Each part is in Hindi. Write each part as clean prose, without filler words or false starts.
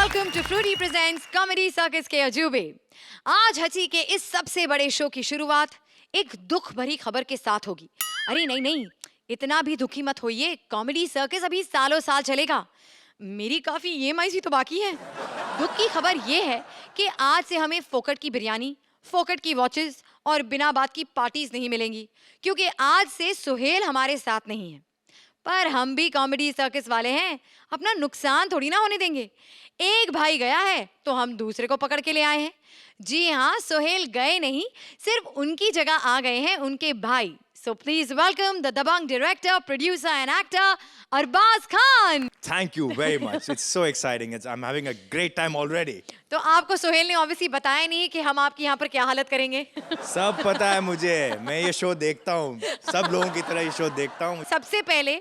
Welcome to Frooti presents comedy circus के अजूबे। आज हंसी के इस सबसे बड़े शो की शुरुआत एक दुख भरी खबर के साथ होगी। अरे नहीं नहीं, इतना भी दुखी मत होइए, कॉमेडी सर्कस अभी सालों साल चलेगा। मेरी काफी ईएमआई भी तो बाकी है। दुख की खबर ये है कि आज से हमें फोकट की बिरयानी, फोकट की वॉचेस और बिना बात की पार्टीज नहीं मिलेंगी, क्योंकि आज से सुहेल हमारे साथ नहीं है। पर हम भी कॉमेडी सर्कस वाले हैं, अपना नुकसान थोड़ी ना होने देंगे। एक भाई गया है तो हम दूसरे को पकड़ के ले आए हैं। जी हाँ, सुहेल गए नहीं, सिर्फ उनकी जगह आ गए हैं उनके भाई। So please welcome the Dabang director, producer and actor Arbaz Khan. Thank you very much. It's so exciting. I'm having a great time already. तो आपको सुहेल ने ऑब्वियसली बताया नहीं कि हम आपकी यहाँ पर क्या हालत करेंगे। सब पता है मुझे, मैं ये शो देखता हूँ, सब लोगों की तरह ये शो देखता हूँ। सबसे पहले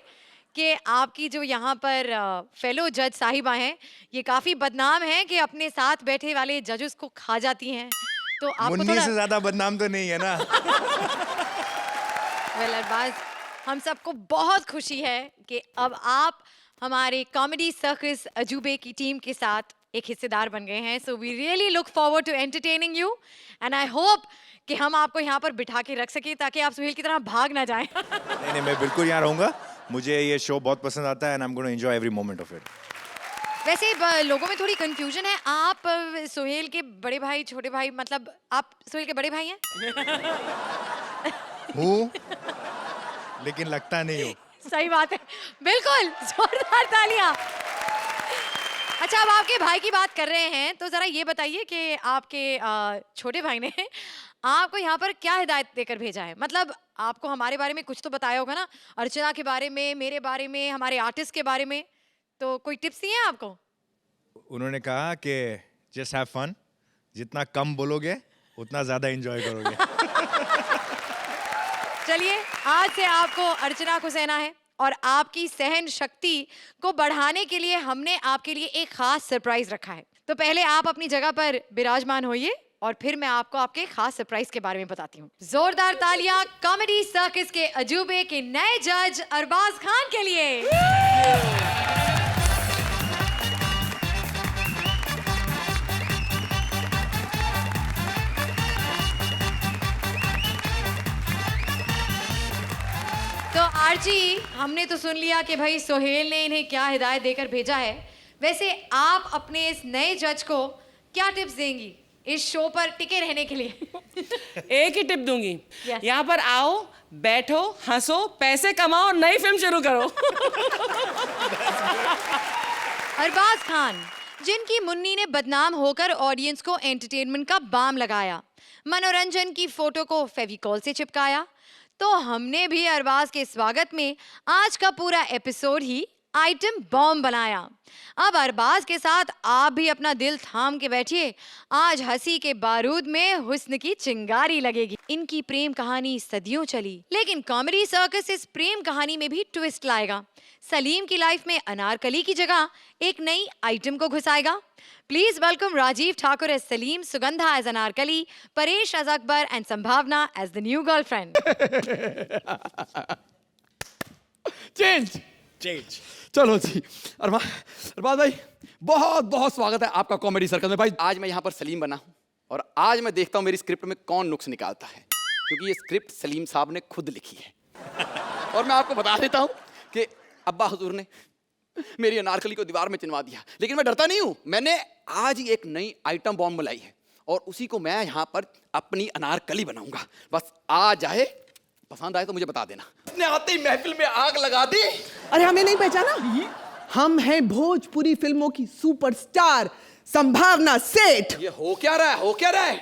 कि आपकी जो यहाँ पर फेलो जज साहिबा हैं, ये काफी बदनाम हैं कि अपने साथ बैठे वाले जजेस को खा जाती हैं। तो आपको मुन्नी से ज्यादा बदनाम तो नहीं है ना। वेल अरबाज, हम सबको बहुत खुशी है कि अब आप हमारे कॉमेडी सर्कस अजूबे की टीम के साथ एक हिस्सेदार बन गए हैं। So we really look forward to entertaining you and I hope कि हम आपको यहाँ पर बिठा के रख सकें ताकि आप सुहेल की तरह भाग ना जाएं। नहीं नहीं, मैं बिल्कुल यहाँ रहूंगा। मुझे ये शो बहुत पसंद आता है and I am going to enjoy every moment of it. वैसे लोगों में थोड़ी कंफ्यूजन है, आप सुहेल के बड़े भाई, छोटे भाई, मतलब आप सुहेल के बड़े भाई हैं? हूँ, लेकिन लगता नहीं हूँ। सही बात है, बिल्कुल, जोरदार तालियां। अच्छा, अब आपके भाई की बात कर रहे हैं तो जरा ये बताइए कि आपके छोटे भाई ने आपको यहाँ पर क्या हिदायत देकर भेजा है। मतलब आपको हमारे बारे में कुछ तो बताया होगा ना, अर्चना के बारे में, मेरे बारे में, हमारे आर्टिस्ट के बारे में, तो कोई टिप्स दिए हैं आपको? उन्होंने कहा कि जस्ट हैव फन, जितना कम बोलोगे उतना ज्यादा एंजॉय करोगे। चलिए, आज से आपको अर्चना को सहना है और आपकी सहन शक्ति को बढ़ाने के लिए हमने आपके लिए एक खास सरप्राइज रखा है। तो पहले आप अपनी जगह पर विराजमान होइए और फिर मैं आपको आपके खास सरप्राइज के बारे में बताती हूँ। जोरदार तालियां कॉमेडी सर्कस के अजूबे के नए जज अरबाज खान के लिए। तो आरजी, हमने तो सुन लिया कि भाई सुहेल ने इन्हें क्या हिदायत देकर भेजा है। वैसे आप अपने इस नए जज को क्या टिप्स देंगी इस शो पर टिके रहने के लिए? एक ही टिप दूंगी, Yes. यहाँ पर आओ, बैठो, हंसो, पैसे कमाओ और नई फिल्म शुरू करो। अरबाज खान, जिनकी मुन्नी ने बदनाम होकर ऑडियंस को एंटरटेनमेंट का बाम लगाया, मनोरंजन की फोटो को फेविकॉल से चिपकाया, तो हमने भी अरबाज के स्वागत में आज का पूरा एपिसोड ही आइटम बॉम्ब बनाया। अब अरबाज के साथ आप भी अपना दिल थाम के बैठिए, आज हंसी के बारूद में हुस्न की चिंगारी लगेगी। इनकी प्रेम कहानी सदियों चली, लेकिन कॉमेडी सर्कस इस प्रेम कहानी में भी ट्विस्ट लाएगा। सलीम की लाइफ में अनारकली की जगह एक नई आइटम को घुसाएगा। Please welcome Rajiv Thakur as Salim, Sugandha as Anarkali, Paresh as Akbar and Sambhavna as the new girlfriend. Change. चलो जी, अरबाज भाई, बहुत बहुत स्वागत है आपका कॉमेडी सर्कल में। भाई, आज मैं यहाँ पर सलीम बना हूँ और आज मैं देखता हूँ मेरी स्क्रिप्ट में कौन नुक्स निकालता है, क्योंकि ये स्क्रिप्ट सलीम साहब ने खुद लिखी है। और मैं आपको बता देता हूँ कि अब्बा हुजूर ने मेरी अनारकली को दीवार में चिनवा दिया, लेकिन मैं डरता नहीं हूँ। मैंने आज ही एक नई आइटम बॉम्ब लाई है और उसी को मैं यहाँ पर अपनी अनारकली बनाऊंगा। बस आ जाए, पसंद आए तो मुझे बता देना। अपने आते ही महफिल में आग लगा दी। अरे हमें नहीं पहचाना? हम हैं भोजपुरी फिल्मों की सुपरस्टार संभावना सेठ। ये हो क्या रहा है?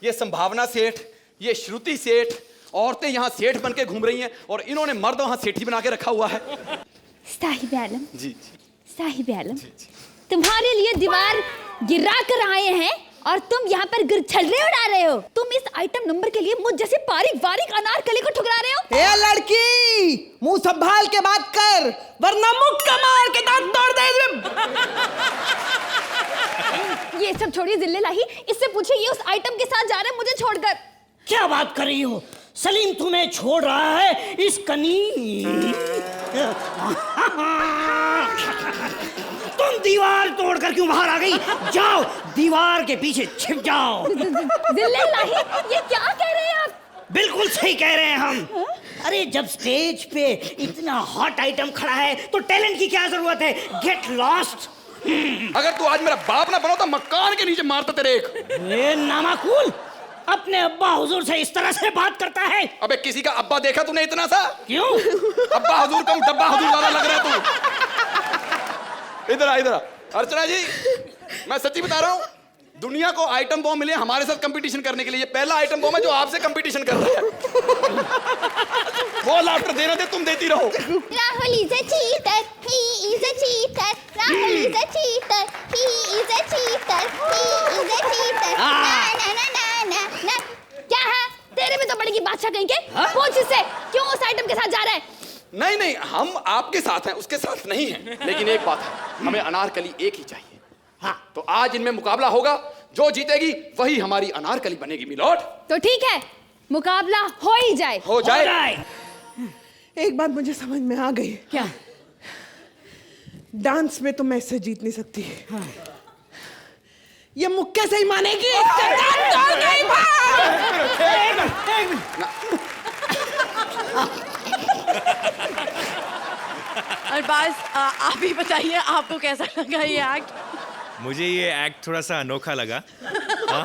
ये संभावना सेठ, ये श्रुति सेठ, औरतें यहाँ सेठ बन के घूम रही हैं और इन्होंने मर्द वहाँ सेठी बना के रखा हुआ है। साहिब आलम जी। साहिब आलम, तुम्हारे लिए दीवार गिरा कर आए हैं और तुम यहाँ पर छल्ले उड़ा रहे हो। तुम इस आइटम नंबर के लिए मुझ जैसे बारीक बारीक अनारकली को ठुकरा रहे हो। ए लड़की, मुंह संभाल के बात कर, वरना मुक्का मार के दांत तोड़ दे। ये सब छोड़िए जिल्ले लाही, इससे पूछिए ये उस आइटम के साथ जा रहे हैं मुझे छोड़कर। क्या बात कर रही हो? सलीम तुम्हें छोड़ रहा है इस कनी। तुम दीवार तोड़कर क्यों बाहर आ गई? जाओ दीवार के पीछे छिप जाओ। जिल्लल्लाही, ये क्या कह रहे हैं आप? बिल्कुल सही कह रहे हैं हम। अरे जब स्टेज पे इतना हॉट आइटम खड़ा है तो टैलेंट की क्या जरूरत है? Get lost. अगर तू आज मेरा बाप ना बनो तो मकान के नीचे मारता तेरे एक। ये नामाकूल, अपने अब्बा हुजूर से इस तरह से बात करता है। अबे किसी का अब्बा देखा तूने इतना सा? क्यों? अब्बा हुजूर कम डब्बा हुजूर ज्यादा लग रहा है तू। इधर आ, इधर आ। अर्चना जी, मैं सच्ची बता रहा हूँ, दुनिया को आइटम बॉम्ब मिले हमारे साथ कंपटीशन करने के लिए। ये पहला आइटम बॉम्ब है जो आपसे कंपटीशन कर रहा है। वो लाफ्टर देना दे, तुम देती रहो। Rahul is a cheater, he is a cheater, Rahul is a cheater, he is a cheater, he is a cheater. ना ना ना ना ना ना। क्या है? तेरे में तो पड़ेगी बादशाह कहीं के। पूछ इससे, क्यों उस आइटम के साथ जा रहा है? नहीं नहीं, हम आपके साथ हैं, उसके साथ नहीं हैं। लेकिन एक बात है, हमें अनारकली एक ही चाहिए। हाँ, तो आज इनमें मुकाबला होगा, जो जीतेगी वही हमारी अनारकली बनेगी मिलोड। तो ठीक है, मुकाबला हो ही जाए। हो जाए। एक बात मुझे समझ में आ गई। क्या? डांस में तो मैं इससे जीत नहीं सकती। ये मुक्के से ही मानेगी। अरबाज, आप ही बताइए आपको कैसा लगा ये एक्ट? मुझे ये एक्ट थोड़ा सा अनोखा लगा। हाँ?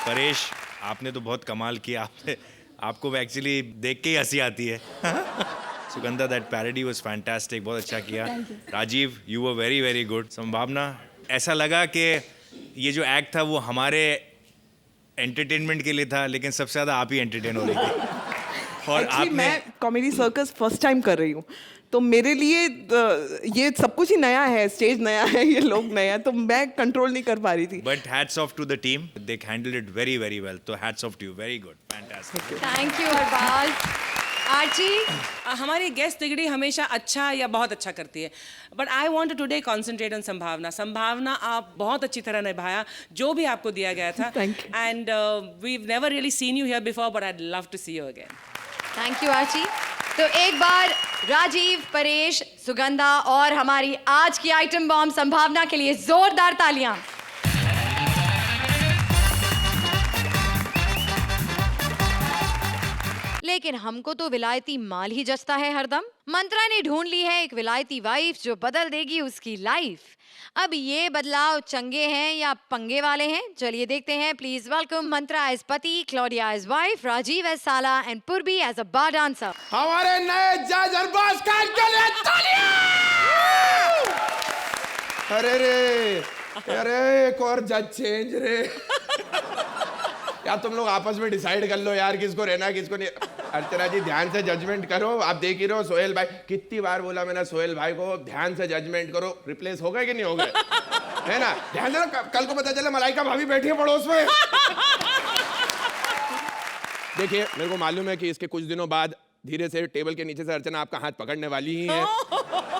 परेश, आपने तो बहुत कमाल किया। आपको एक्चुअली देख के ही हंसी आती है। Sugandha, that parody was fantastic, बहुत अच्छा किया। Rajiv, you were very very good. Sambhavna, ऐसा लगा कि ये जो एक्ट था वो हमारे एंटरटेनमेंट के लिए था, लेकिन सबसे ज़्यादा आप ही एंटरटेन हो रही थी। और Actually, आपने मैं कॉमेडी सर्कस फर्स्ट टाइम कर रही हूँ, तो मेरे लिए ये सब कुछ ही नया है, स्टेज नया है, ये लोग नए हैं, तो मैं कंट्रोल नहीं कर पा रही थी। But hats off to the team, they handled it very very well. तो hats off to you, very good, fantastic. Thank you Arbaaz. Archie, हमारी गेस्ट तिगड़ी हमेशा अच्छा या बहुत अच्छा करती है, but I want today concentrate on Sambhavna. Sambhavna, आप बहुत अच्छी तरह निभाया जो भी आपको दिया गया था। Thank you. And we never really seen you here before, but I love to see you again. Thank you Archie. तो एक बार राजीव, परेश, सुगंधा और हमारी आज की आइटम बॉम्ब संभावना के लिए जोरदार तालियां। लेकिन हमको तो विलायती माल ही जचता है हरदम। मंत्रा ने ढूंढ ली है एक विलायती वाइफ जो बदल देगी उसकी लाइफ। अब ये बदलाव चंगे हैं या पंगे वाले हैं, चलिए देखते हैं। प्लीज वेलकम मंत्रा एज पति, Claudia as wife, Rajiv as साला and Purvi as a bar dancer. हमारे नए जज अरबाज खान के लिए तालियां! अरे रे, अरे एक और जज चेंज रे। यार तुम लोग आपस में डिसाइड कर लो यार, किसको रहना है किसको नहीं। अर्चना जी ध्यान से जजमेंट करो। आप देख ही रहो सोहेल भाई, कितनी बार बोला मैंने सोहेल भाई को ध्यान से जजमेंट करो। रिप्लेस हो गए कि नहीं हो गए? है ना? ध्यान से, कल को पता चले मलाइका भाभी बैठी है पड़ोस में। देखिए, मेरे को मालूम है कि इसके कुछ दिनों बाद धीरे से टेबल के नीचे से अर्चना आपका हाथ पकड़ने वाली ही है,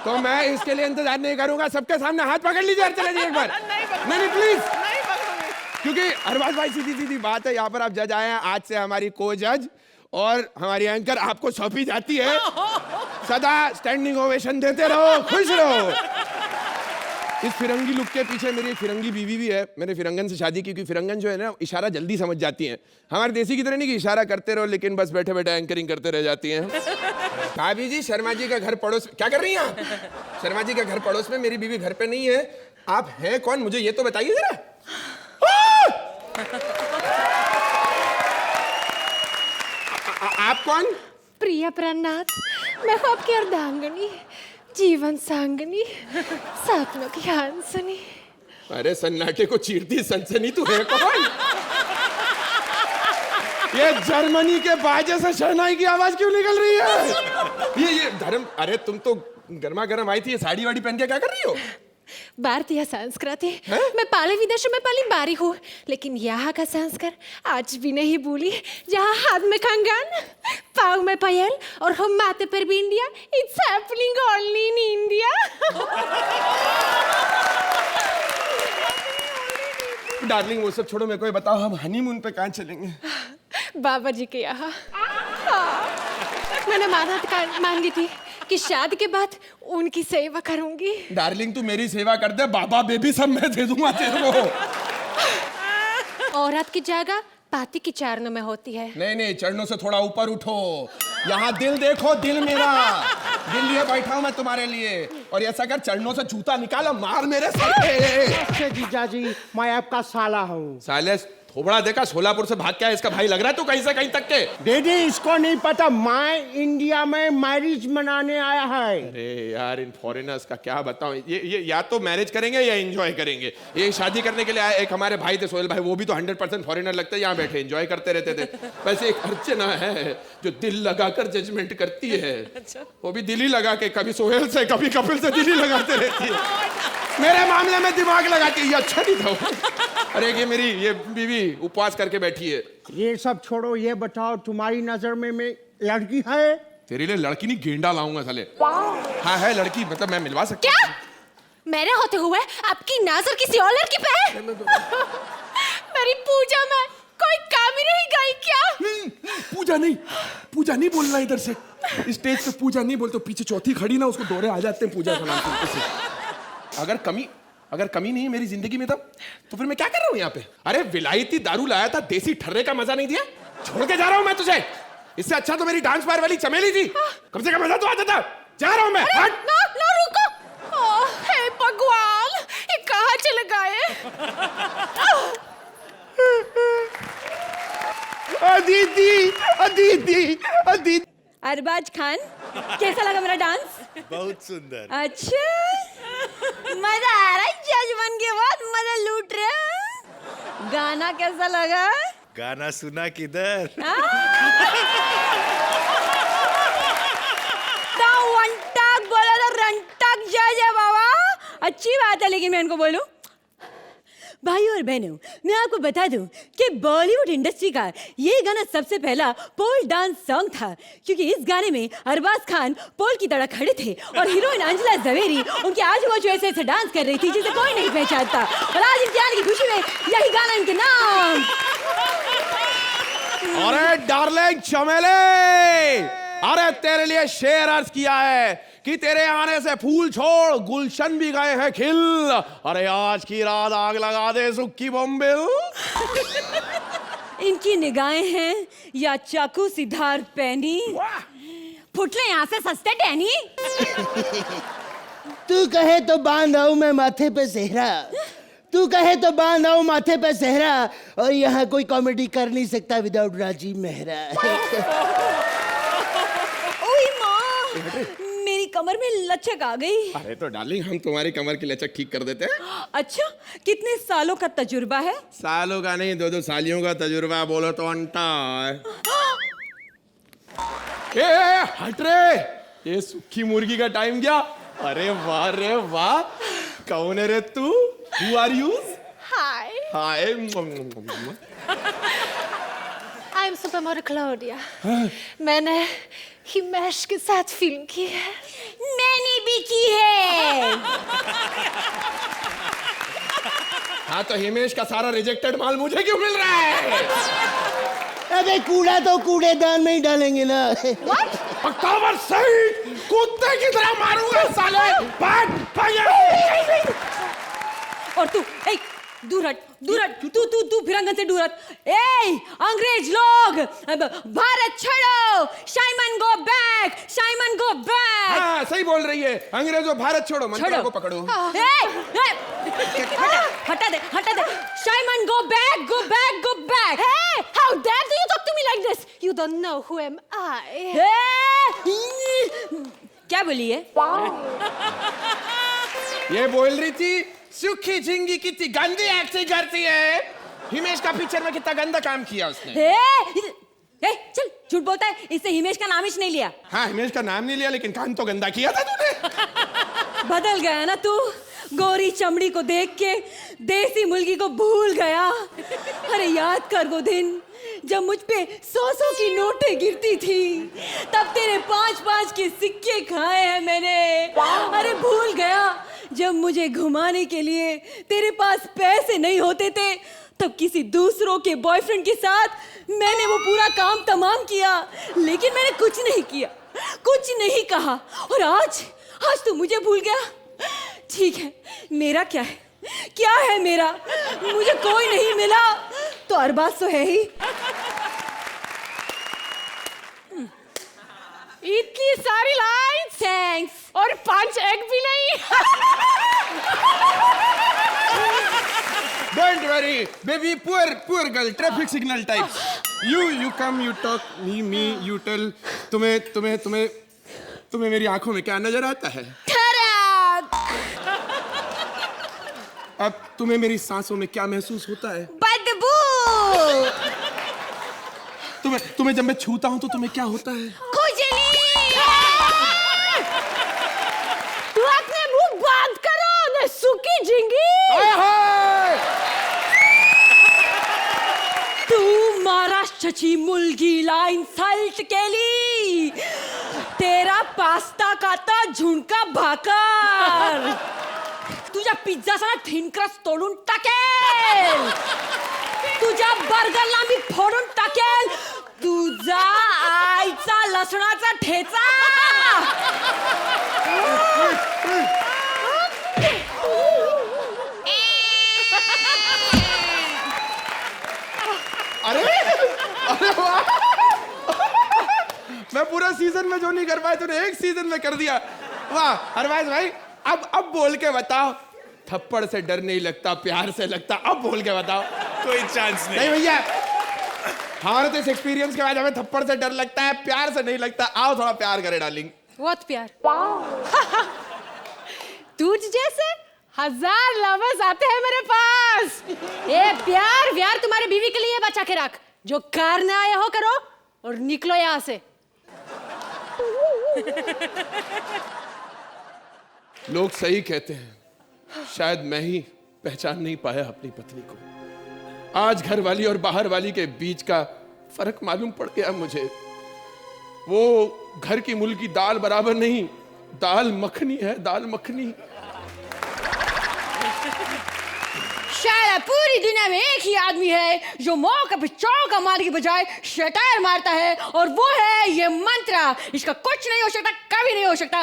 तो मैं इसके लिए इंतजार नहीं करूंगा। सबके सामने हाथ पकड़ लीजिए अर्चना जी एक बार। नहीं प्लीज, क्योंकि अरबाज भाई सीधी सीधी बात है, यहाँ पर आप जज आए हैं, आज से हमारी को जज और हमारी एंकर आपको सौंपी जाती है। सदा स्टैंडिंग ओवेशन देते रहो, खुश रहो। इस फिरंगी लुक के पीछे मेरी एक फिरंगी बीवी भी है। मैंने फिरंगन से शादी की, क्योंकि फिरंगन जो है ना इशारा जल्दी समझ जाती हैं। हमारे देसी की तरह नहीं कि इशारा करते रहो लेकिन बस बैठे बैठे एंकरिंग करते रह जाती हैं। भाभी जी, शर्मा जी का घर पड़ोस, क्या कर रही हैं आप? शर्मा जी का घर पड़ोस में, मेरी बीवी घर पे नहीं है। आप हैं कौन, मुझे ये तो बताइए जरा। आप कौन? प्रिया प्रनाथ, मैं हूँ आपकी अर्धांगनी, जीवन सांगनी, सपनों की हंसनी। अरे सन्नाटे को चीरती सनसनी, तू है कौन? ये जर्मनी के बाजे से शहनाई की आवाज क्यों निकल रही है? ये धर्म, अरे तुम तो गर्मा गर्म आई थी, ये साड़ी वाड़ी पहन के क्या कर रही हो? भारतीय संस्कृति मैं पाले विदेशों में पली बारी हूँ, लेकिन यहाँ का संस्कार आज भी नहीं भूली। जहाँ हाथ में कंगन, पाँव में पायल और हम माथे पर बिंदिया, it's happening only in India. Darling वो सब छोड़ो, मेरे को ये बताओ हम हनीमून पे कहाँ चलेंगे? बाबा जी के यहाँ। मैंने मांगी थी आपकी शादी के बाद उनकी सेवा करूंगी। डार्लिंग तू मेरी सेवा कर दे, बाबा बेबी सब मैं दे दूंगा तेरे को। औरत की जगह पति की चरणों में होती है। नहीं नहीं, चरणों से थोड़ा ऊपर उठो। यहाँ दिल देखो, दिल मेरा, दिल लिए बैठा हूँ मैं तुम्हारे लिए। और ऐसा कर, चरणों से जूता निकाला, मार मेरे सर पे। अच्छा जीजा जी, मैं आपका साला हूँ। साले थोबड़ा देखा, सोलापुर से भाग के आया इसका भाई लग रहा है तू कहीं से कहीं तक के। दीदी इसको नहीं पता, मैं इंडिया में मैरिज मनाने आया है। अरे यार, इन फॉरेनर्स का क्या बताऊं, ये या तो मैरिज करेंगे या एंजॉय करेंगे। ये शादी करने के लिए आए। एक हमारे भाई थे सोहेल भाई, वो भी तो 100% फॉरेनर लगते हैं, यहाँ बैठे एंजॉय करते रहते थे। वैसे एक अर्चना है जो दिल लगाकर जजमेंट करती है। वो भी दिल ही लगा के, कभी सोहेल से कभी कपिल से दिल ही लगाते रहती है। मेरे मामले में दिमाग लगाती है, ये अच्छा नहीं था। अरे ये मेरी ये बीवी उपवास करके बैठी है। ये सब छोड़ो, ये बताओ तुम्हारी नजर में मैं लड़की है? तेरे लिए लड़की नहीं, गेंडा लाऊंगा साले। हाँ है लड़की, मतलब मैं मिलवा सकता क्या? मेरे होते हुए आपकी नजर किसी और लड़की पे है? मेरी पूजा में कोई कमी नहीं गई क्या? पूजा नहीं, पूजा नहीं बोलना इधर से। स्टेज पे पूजा नहीं बोलते, पीछे चौथी खड़ी ना, उसको दौरे आ जाते हैं पूजा का नाम सुनते से। अगर कमी नहीं है मेरी जिंदगी में तब तो फिर मैं क्या कर रहा हूँ यहाँ पे? अरे विलायती दारू लाया था, देसी ठर्रे का मजा नहीं दिया, छोड़ के जा रहा हूँ मैं तुझे। इससे अच्छा तो मेरी डांस बार वाली चमेली थी, कम से कम मजा तो आता था। जा रहा हूँ मैं। हट। ना रुको। हे भगवान, ये कहाँ चले गए? दीदी। अरबाज खान, कैसा लगा मेरा डांस? बहुत सुंदर। अच्छा, मजा आ रहा है। जजमान के बाद मजा लूट रहे हैं। गाना कैसा लगा? गाना सुना किधर? वंटक बोला तो रंटक जज है बाबा। अच्छी बात है, लेकिन मैं इनको बोलूं, भाइयों और बहनों, मैं आपको बता दूं कि बॉलीवुड इंडस्ट्री का ये गाना सबसे पहला पोल डांस सॉन्ग था, क्योंकि इस गाने में अरबाज खान पोल की तरह खड़े थे और हीरोइन अंजला जवेरी उनके आजू बाजू ऐसे ऐसे डांस कर रही थी जिसे कोई नहीं पहचानता। और आज इम्तिहान की खुशी में यही गाना इनके नाम। अरे डार्लिंग चमेले, अरे तेरे लिए शेर अर्ज किया है कि तेरे आने से फूल छोड़ गुलशन भी गए हैं खिल। अरे आज की रात आग लगा दे सुक्की बॉम्बिल। इनकी निगाहें हैं या चाकू सी धार पैनी, फुटले यहाँ से सस्ते टहनी। तू कहे तो बांध आऊं मैं माथे पे सेहरा, तू कहे तो बांध आऊं माथे पे सेहरा, और यहाँ कोई कॉमेडी कर नहीं सकता विदाउट राजीव मेहरा। ओए माँ, मेरी कमर में लचक आ गई। अरे तो डार्लिंग, हम तुम्हारी कमर की लचक ठीक कर देते हैं। अच्छा, कितने सालों का तजुर्बा है? सालों का नहीं, 2-2 सालियों का तजुर्बा। बोलो तो अंटा है। हट रे, ये सुखी मुर्गी का टाइम गया। अरे वाह रे वाह, कौन है रे तू? Who are you? Hi, hi. I am super model Claudia. मैंने हिमेश के साथ फिल्म की है। मैंने भी की है। हाँ तो हिमेश का सारा रिजेक्टेड माल मुझे क्यों मिल रहा है? अबे कूड़ा तो कूड़ेदान में ही डालेंगे ना। कवर सही, कुत्ते की तरह मारूंगा साले। और तू, ए, दूर हट, तू फिरंगन से दूर हट। ए, अंग्रेज लोग, भारत छोड़ो, Shaiman go back, Shaiman go back. हाँ सही बोल रही है, अंग्रेजों भारत छोड़ो। मंत्रा को पकड़ो। हटा दे, शाइमन go back, go back, go back. Hey, how dare you talk to me like this? You don't know who am I. क्या बोली है? ये बोल रही थी सुखी झिंगी कितनी गंदी एक्टिंग करती है। हिमेश का पिक्चर में कितना गंदा काम किया उसने। चल, झूठ बोलता है, इससे हिमेश का नाम ही नहीं लिया। हाँ हिमेश का नाम नहीं लिया, लेकिन काम तो गंदा किया था तूने। बदल गया ना तू, गोरी चमड़ी को देख के देसी मुर्गी को भूल गया। अरे याद कर वो दिन जब मुझ पे 100 की नोटें गिरती थी, तब तेरे 5 के सिक्के खाए हैं मैंने। अरे भूल गया जब मुझे घुमाने के लिए तेरे पास पैसे नहीं होते थे, तब किसी दूसरों के बॉयफ्रेंड के साथ मैंने वो पूरा काम तमाम किया, लेकिन मैंने कुछ नहीं किया। कुछ नहीं कहा, और आज तू मुझे भूल गया। ठीक है, मेरा क्या है, क्या है मेरा? मुझे कोई नहीं मिला तो अरबाज तो है ही। इतनी सारी लाइन्स थैंक्स। और 5 एग भी नहीं। Don't worry, baby. Poor girl. Traffic signal types. You come. You talk. Me. You tell. तुम्हें मेरी आंखों में क्या नजर आता है? अब तुम्हें मेरी सांसों में क्या महसूस होता है? बदबू। तुम्हें जब मैं छूता हूं तो तुम्हें क्या होता है? खुजली। तू अपने मुंह बंद करो न सुकी झिंगी। तू महाराष्ट्राची मुलगी लाईन सल्ट केली, तेरा पास्ता खाता झुणका भाकर, तुझ्या पिझ्झाचा थिन क्रस्ट तोडून टाकेल, तुझ्या बर्गरला मी फोडून टाकेल, तुझा आईचा लसणाचा ठेचा। अरे वाह! मैं पूरा सीजन में जो नहीं कर पाया तूने एक सीजन में कर दिया। वाह अरबाज भाई, अब बोल के बताओ, थप्पड़ से डर नहीं लगता, प्यार से लगता। अब बोल के बताओ। कोई चांस नहीं भैया, हमारे तो इस एक्सपीरियंस के बाद हमें थप्पड़ से डर लगता है, प्यार से नहीं लगता। आओ थोड़ा प्यार करे डार्लिंग। बहुत प्यार। तुझ जैसे 1000 लवर्स आते हैं मेरे पास। ये प्यार तुम्हारी बीवी के लिए बचा के रख, जो करने आए हो करो और निकलो यहाँ से। लोग सही कहते हैं, शायद मैं ही पहचान नहीं पाया अपनी पत्नी को। आज घर वाली और बाहर वाली के बीच का फर्क मालूम पड़ गया मुझे। वो घर की मुल्की दाल बराबर नहीं, दाल मखनी है, दाल मखनी। शायद पूरी दुनिया में एक ही आदमी है जो मौका पे चौका मारने की बजाय शटायर मारता है, और वो है ये मंत्रा। इसका कुछ नहीं हो सकता, कभी नहीं हो सकता।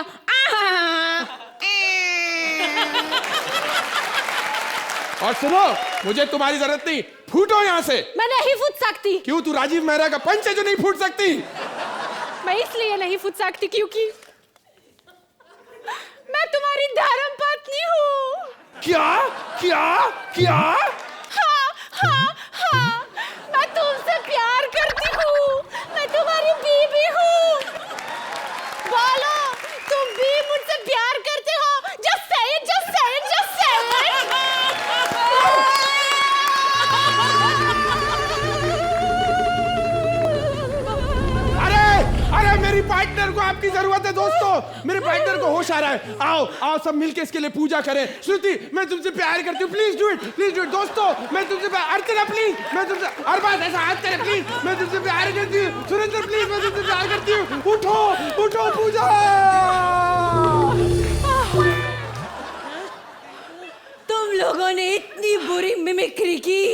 और सुनो, मुझे तुम्हारी जरूरत नहीं, फूटो यहाँ से। मैं नहीं फूट सकती। क्यों? तू राजीव मेहरा का पंच है जो नहीं फूट सकती। मैं इसलिए नहीं फूट सकती क्योंकि मैं तुम्हारी धर्म पत्नी हूँ। क्या क्या क्या? हाँ, मैं तुमसे प्यार करती हूँ, मैं तुम्हारी बीवी हूँ। बोलो, तुम भी मुझसे प्यार करते हो? Just say it, just say it, just say it। अरे मेरी पार्टनर को आपकी जरूरत है दोस्तों, मेरे पार्टनर को होश आ रहा है। आओ आओ सब मिलके इसके लिए पूजा करें। श्रुति, मैं तुमसे प्यार करती हूँ, प्लीज डू इट दोस्तों। मैं तुमसे अर्चना प्लीज, मैं तुमसे अरबाज ऐसा हाथ करे प्लीज, मैं तुमसे प्यार करती हूँ। सुरेंद्र प्लीज, मैं तुमसे प्यार करती हूँ। उठो उठो, पूजा। तुम लोगों ने इतनी बुरी मिमिक्री की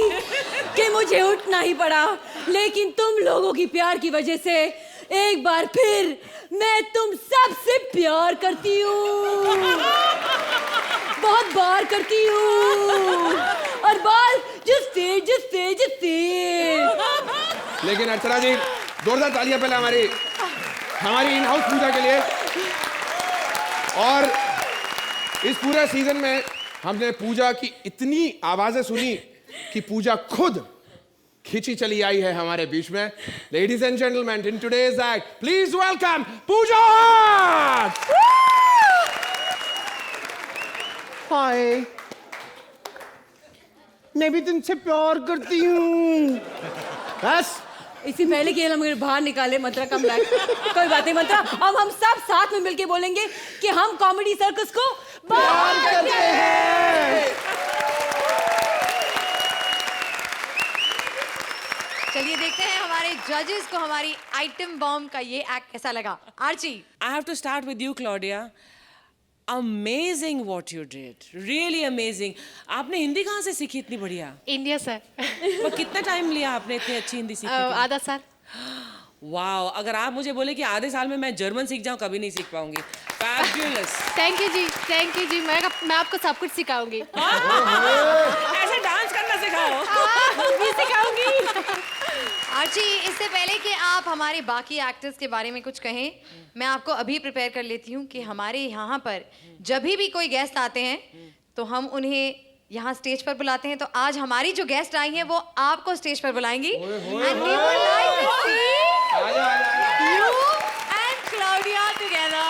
कि मुझे उठना ही पड़ा, लेकिन तुम लोगों की प्यार की वजह से एक बार फिर मैं तुम सबसे प्यार करती हूँ, बहुत बार करती हूँ, और बार जिससे। लेकिन अर्चना जी, जोरदार तालियां पहले हमारी इन हाउस पूजा के लिए। और इस पूरे सीजन में हमने पूजा की इतनी आवाजें सुनी कि पूजा खुद खिंची चली आई है हमारे बीच में। Ladies and gentleman, in today's act, please welcome Puja. Hi, मैं भी तुमसे प्यार करती हूँ। बस इससे पहले कि हम बाहर निकाले मंत्रा कम बैक। कोई बात नहीं मंत्रा, अब हम सब साथ में मिलके बोलेंगे कि हम कॉमेडी सर्कस को प्यार करते हैं। चलिए देखते हैं हमारे जजेस को हमारी आइटम बॉम्ब का ये एक्ट कैसा लगा। Archie, I have to start with you, Claudia. Amazing what you did. Really amazing. आपने हिंदी कहाँ से सीखी इतनी बढ़िया? India sir. और कितना टाइम लिया आपने इतनी अच्छी हिंदी सीखने के लिए? आधा साल। वाओ, अगर आप मुझे बोले कि आधे साल में मैं जर्मन सीख जाऊं, कभी नहीं सीख पाऊंगी। फैबुलस। थैंक यू जी, मैं आपको सब कुछ सिखाऊंगी। ऐसे डांस करना सिखाओ। भी सिखाऊंगी। आर्ची, इससे पहले कि आप हमारे बाकी एक्टर्स के बारे में कुछ कहें, मैं आपको अभी प्रिपेयर कर लेती हूँ कि हमारे यहाँ पर जब भी कोई गेस्ट आते हैं तो हम उन्हें यहाँ स्टेज पर बुलाते हैं। तो आज हमारी जो गेस्ट आई हैं वो आपको स्टेज पर बुलाएंगी। And we would like to see you and Claudia together.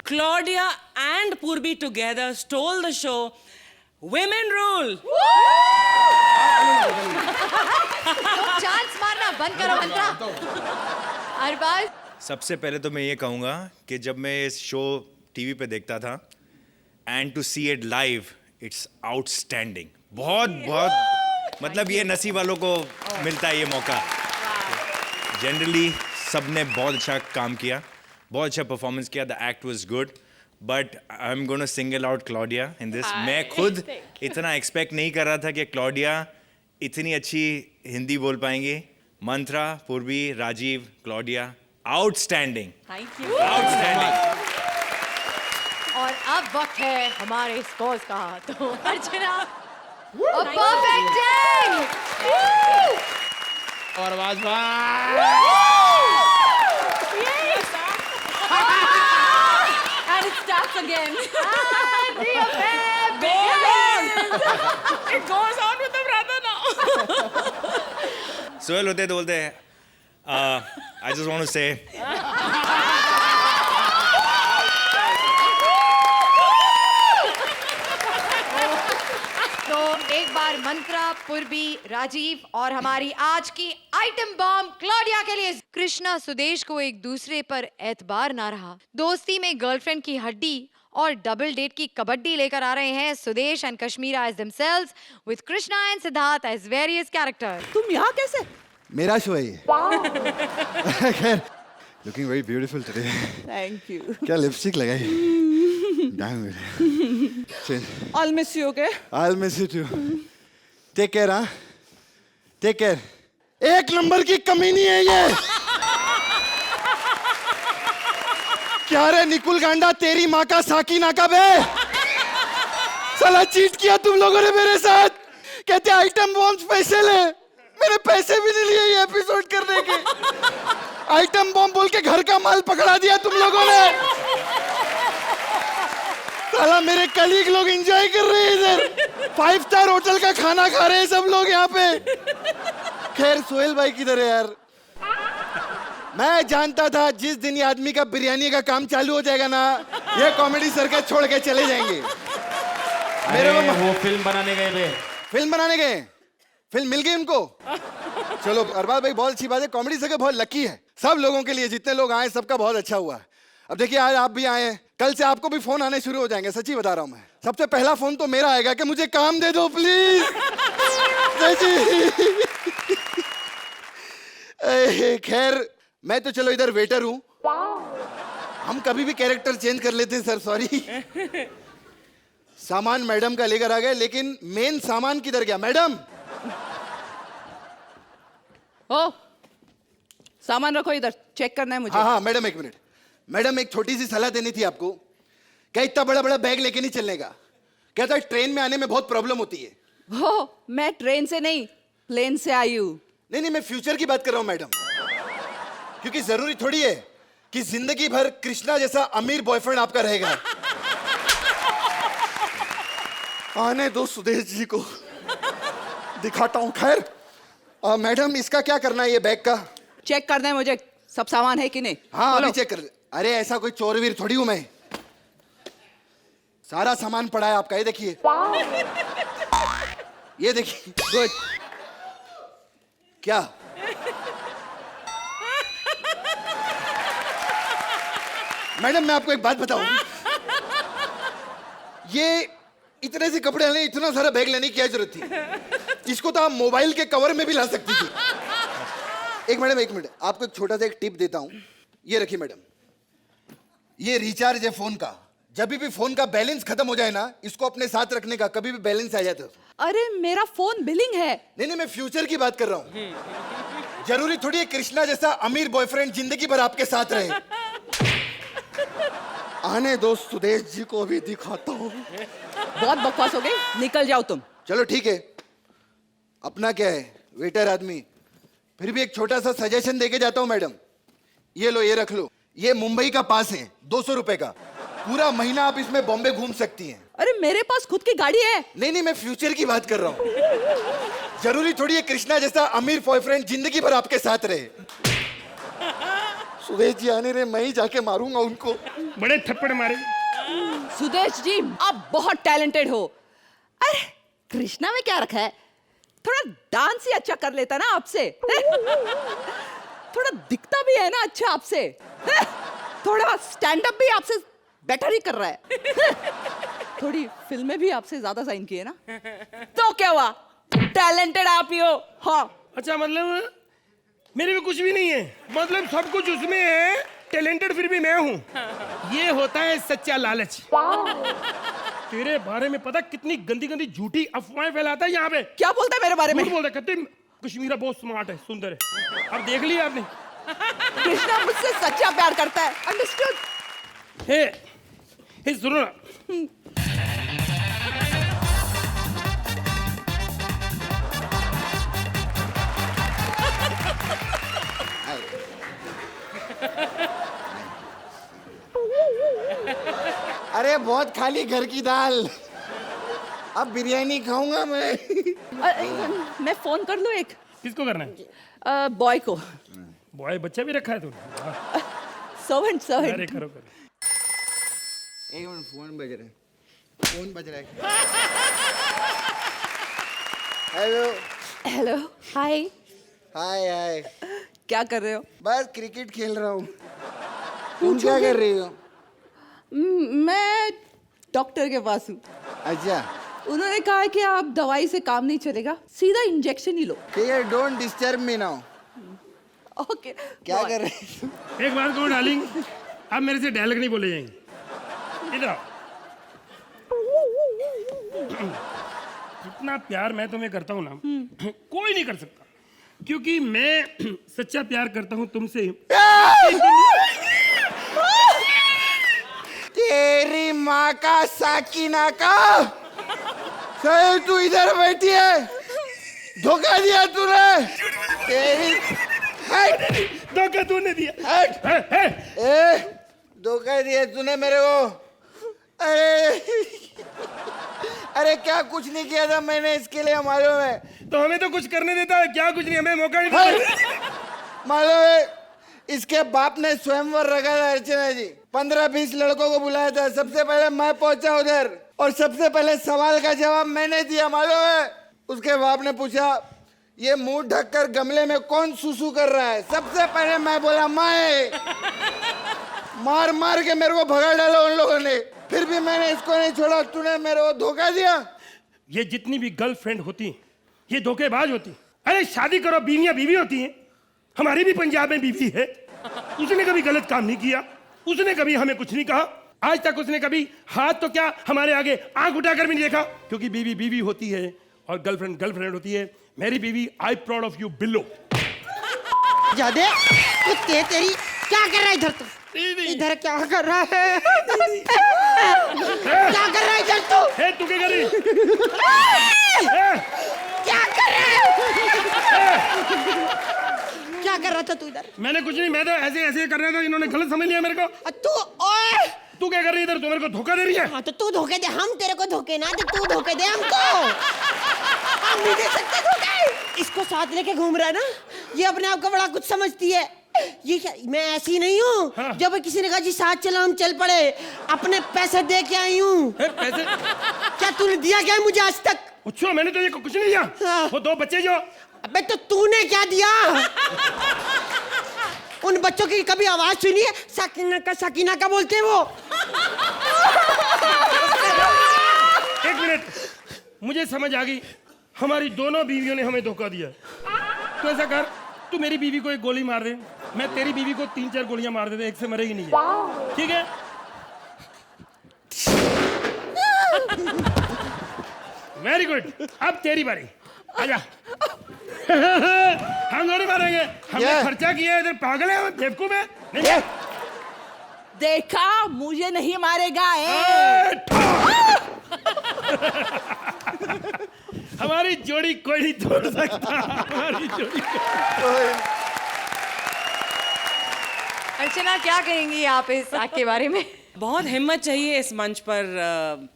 Claudia and Purvi together stole the show. Women rule. Chance मारना बंद करो मंत्रा। अरबाज, सबसे पहले तो मैं ये कहूँगा कि जब मैं इस शो टीवी पे देखता था and to see it live, it's outstanding. बहुत मतलब ये नसीब वालों को मिलता है ये मौका। जनरली सबने बहुत अच्छा काम किया, बहुत अच्छा परफॉर्मेंस किया। The act was good, but I am gonna single out Claudia in this. मैं खुद इतना एक्सपेक्ट नहीं कर रहा था कि क्लॉडिया इतनी अच्छी हिंदी बोल पाएंगी। मंत्रा, पूर्वी, राजीव, क्लॉडिया, आउटस्टैंडिंग, आउटस्टैंडिंग। और अब वक्त है हमारे स्कोर्स का। तो अर्चना, परफेक्ट 10। और वाजवा And it starts again. It goes on with the brother now. Sohail होते तो बोलते हैं, आई जस्ट वांट टू से तो एक बार मंत्रा, पूर्वी, राजीव और हमारी आज की आइटम बॉम्ब क्लॉडिया के लिए। कृष्णा सुदेश को एक दूसरे पर एतबार ना रहा। दोस्ती में गर्लफ्रेंड की हड्डी और डबल डेट की कबड्डी लेकर आ रहे हैं Sudesh and Kashmira as themselves with Krishna and Siddharth as various character. तुम यहाँ कैसे? मेरा शो है ये। खैर, looking very beautiful today. Thank you. क्या लिपस्टिक लगाई। I'll miss you, okay? I'll miss you too. Take care, हाँ? Take care. एक नंबर की कमीनी है ये। क्या रे निकुल गांडा, तेरी माँ का साकी नाका बे। साला चीट किया तुम लोगों ने मेरे साथ। कहते आइटम बॉम्ब स्पेशल है, मेरे पैसे भी नहीं लिए ये एपिसोड करने के। आइटम बॉम्ब बोल के घर का माल पकड़ा दिया तुम लोगों ने। साला मेरे कलीग लोग एंजॉय कर रहे हैं इधर, 5 स्टार होटल का खाना खा रहे हैं सब लोग यहाँ पे। खैर सोहेल भाई किधर है यार? मैं जानता था जिस दिन ये आदमी का बिरयानी का काम चालू हो जाएगा ना, ये कॉमेडी सर्कस छोड़ के चले जाएंगे। मेरे वो फिल्म बनाने गए थे। फिल्म बनाने गए, फिल्म मिल गई उनको। चलो अरबाज भाई बहुत अच्छी बात है, कॉमेडी सर्कस बहुत लकी है। सब लोगों के लिए जितने लोग आए सबका बहुत अच्छा हुआ। अब देखिए आज आप भी आए हैं, कल से आपको भी फोन आने शुरू हो जाएंगे। सच्ची बता रहा हूं मैं, सबसे पहला फोन तो मेरा आएगा कि मुझे काम दे दो प्लीज। खैर मैं तो चलो इधर वेटर हूं, हम कभी भी कैरेक्टर चेंज कर लेते हैं सर, सॉरी। सामान मैडम का लेकर आ गए, लेकिन मेन सामान किधर गया मैडम? ओ, सामान रखो इधर, चेक करना है मुझे। हाँ मैडम एक मिनट। मैडम एक छोटी सी सलाह देनी थी आपको। क्या इतना बड़ा बड़ा बैग लेके नहीं चलने का? क्या था ट्रेन में आने में बहुत प्रॉब्लम होती है। हो, मैं ट्रेन से नहीं प्लेन से आई हूँ। नहीं मैं फ्यूचर की बात कर रहा हूँ मैडम, क्योंकि जरूरी थोड़ी है कि जिंदगी भर कृष्णा जैसा अमीर बॉयफ्रेंड आपका रहेगा। आने दो सुदेश जी को, दिखाता हूँ। खैर मैडम इसका क्या करना है, ये बैग का चेक करना है मुझे, सब सामान है कि नहीं। हाँ अभी चेक कर। अरे ऐसा कोई चोरवीर थोड़ी हूं मैं, सारा सामान पड़ा है आपका। ये देखिए, ये देखिए। गुड। क्या मैडम मैं आपको एक बात बताऊं, ये इतने से कपड़े लेने, इतना सारा बैग लेने की क्या जरूरत थी? इसको तो आप मोबाइल के कवर में भी ला सकती थी। एक मिनट आपको एक छोटा सा एक टिप देता हूं, ये रखिए मैडम, ये रिचार्ज है फोन का। जब भी फोन का बैलेंस खत्म हो जाए ना, इसको अपने साथ रखने का, कभी भी बैलेंस आ जाए तो। अरे मेरा फोन बिलिंग है। नहीं, मैं फ्यूचर की बात कर रहा हूँ। जरूरी थोड़ी है कृष्णा जैसा अमीर बॉयफ्रेंड जिंदगी भर आपके साथ रहे। आने दो, सुदेश जी को अभी दिखाता हूँ। बहुत बकवास हो गई, निकल जाओ तुम। चलो ठीक है, अपना क्या है, वेटर आदमी। फिर भी एक छोटा सा सजेशन देके जाता हूँ मैडम। ये लो, ये रख लो। ये मुंबई का पास है, 200 रुपए का। पूरा महीना आप इसमें बॉम्बे घूम सकती हैं। अरे मेरे पास खुद की गाड़ी है। नहीं, मैं फ्यूचर की बात कर रहा हूँ। जरूरी थोड़ी है कृष्णा जैसा अमीर बॉयफ्रेंड जिंदगी भर आपके साथ रहे। सुदेश जी आने रहे, मैं ही जाके मारूंगा उनको। बड़े थप्पड़ मारे। सुदेश जी आप बहुत टैलेंटेड हो। अरे कृष्णा में क्या रखा है, थोड़ा डांस ही अच्छा कर लेता ना आपसे। थोड़ा दिखता भी है ना अच्छा आपसे। थोड़ा स्टैंड अप भी आपसे बेटर ही कर रहा है। थोड़ी फिल्में भी आपसे ज्यादा साइन की है ना, तो क्या हुआ, टैलेंटेड आप ही हो। हाँ अच्छा, मतलब मेरे में कुछ भी नहीं है, मतलब सब कुछ उसमें है, टैलेंटेड फिर भी मैं हूँ। ये होता है सच्चा लालच। तेरे बारे में पता कितनी गंदी गंदी झूठी अफवाहें फैलाता है यहाँ पे। क्या बोलता है मेरे बारे में? झूठ बोलता है, कहते हैं कश्मीरा बहुत स्मार्ट है, सुंदर है। अब देख लिया आपने। कृष्णा मुझसे सच्चा प्यार करता है, अंडरस्टूड? हे सुनो ना, अरे बहुत खाली घर की दाल, अब बिरयानी खाऊंगा मैं। मैं फोन कर लूं एक? किसको करना है? बॉय को। बॉय बच्चा भी रखा है तूने? सर्वेंट। अरे करो। एक मिनट, फोन बज रहा है, फोन बज रहा है। हेलो, हाय। हाय। क्या कर रहे हो? बस क्रिकेट खेल रहा हूँ। तुम क्या कर रही हो? मैं डॉक्टर के पास हूँ। अच्छा, उन्होंने कहा है कि आप दवाई से काम नहीं चलेगा, सीधा इंजेक्शन ही लो। ठीक है, don't disturb me now. Okay. क्या कर रहे हो? एक बात कहूँ डार्लिंग, अब मेरे से डायलॉग नहीं बोले जाएंगे। इधर आओ। जितना प्यार मैं तुम्हें करता हूँ ना, कोई नहीं कर सकता, क्योंकि मैं सच्चा प्यार करता हूँ तुमसे। तेरी माँ का साकिना का, सही तू इधर बैठी है, धोखा दिया तूने। तेरी धोखा तूने दिया। धोखा दिया तूने मेरे को। अरे क्या कुछ नहीं किया था मैंने इसके लिए, मालूम है? तो हमें तो कुछ करने देता है क्या? कुछ नहीं, हमें मौका नहीं देता। मालूम है, इसके बाप ने स्वयंवर रखा था अर्चना जी, 15-20 लड़कों को बुलाया था। सबसे पहले मैं पहुंचा उधर और सबसे पहले सवाल का जवाब मैंने दिया, मालूम है? उसके बाप ने पूछा, ये मुंह ढककर गमले में कौन सुसु कर रहा है? सबसे पहले मैं बोला, मैं। मार मार के मेरे को भगा डाला उन लोगों ने, फिर भी मैंने इसको नहीं छोड़ा। तूने मेरे को धोखा दिया। ये जितनी भी गर्लफ्रेंड होती हैं, ये धोखेबाज होती हैं। अरे शादी करो, बीवियां बीवी होती हैं। हमारी भी पंजाब में बीवी है, उसने कभी गलत काम नहीं किया, उसने कभी हमें कुछ नहीं कहा। आज तक उसने कभी हाथ तो क्या हमारे आगे आंख उठाकर भी नहीं देखा, क्योंकि बीवी बीवी होती है और गर्लफ्रेंड गर्लफ्रेंड होती है। मेरी बीवी, आई प्राउड ऑफ यू बिल्लो। जादे कुत्ते तेरी, क्या कर रहा है इधर? तू इधर क्या कर रहा है? क्या कर रहा है इधर तू? तू क्या कर रही? क्या कर रहा है? क्या कर रहा था तू इधर? मैंने कुछ नहीं, मैं तो ऐसे ऐसे कर रहा था, इन्होंने गलत समझ लिया मेरे को। तू क्या कर रही है इधर? तू मेरे को धोखा दे रही है। हाँ तो तू धोखे दे, हम तेरे को धोखे ना दे, तू धोखे दे हमको। हम नहीं दे सकते धोखे। इसको साथ लेके घूम रहा है ना, ये अपने आप को बड़ा कुछ समझती है। ये क्या, मैं ऐसी नहीं हूँ। हाँ। जब किसी ने कहा जी साथ चलो, हम चल पड़े। अपने पैसे दे के आई हूँ। पैसे? क्या तूने दिया क्या मुझे आज तक? अच्छा, मैंने तो ये कुछ नहीं दिया। हाँ। वो 2 बच्चे जो। अबे तो तूने क्या दिया? उन बच्चों की कभी आवाज सुनी है? साकिना का बोलते हैं वो। एक मिनट, मुझे समझ आ गई, हमारी दोनों बीवियों ने हमें धोखा दिया। तो ऐसा कर, तू मेरी बीवी को एक गोली मार दे, मैं तेरी बीवी को 3-4 गोलियां मार देते, एक से मरेगी नहीं है। ठीक है? वेरी गुड, अब तेरी बारी, आजा। हम थोड़ी मारेंगे, हमने खर्चा किया है, इधर पागल है बेवकूफ है। नहीं। देखा, मुझे नहीं मारेगा। हमारी जोड़ी कोई नहीं तोड़ सकता, हमारी जोड़ी अर्चना, क्या कहेंगी आप इस एक्ट के बारे में? बहुत हिम्मत चाहिए इस मंच पर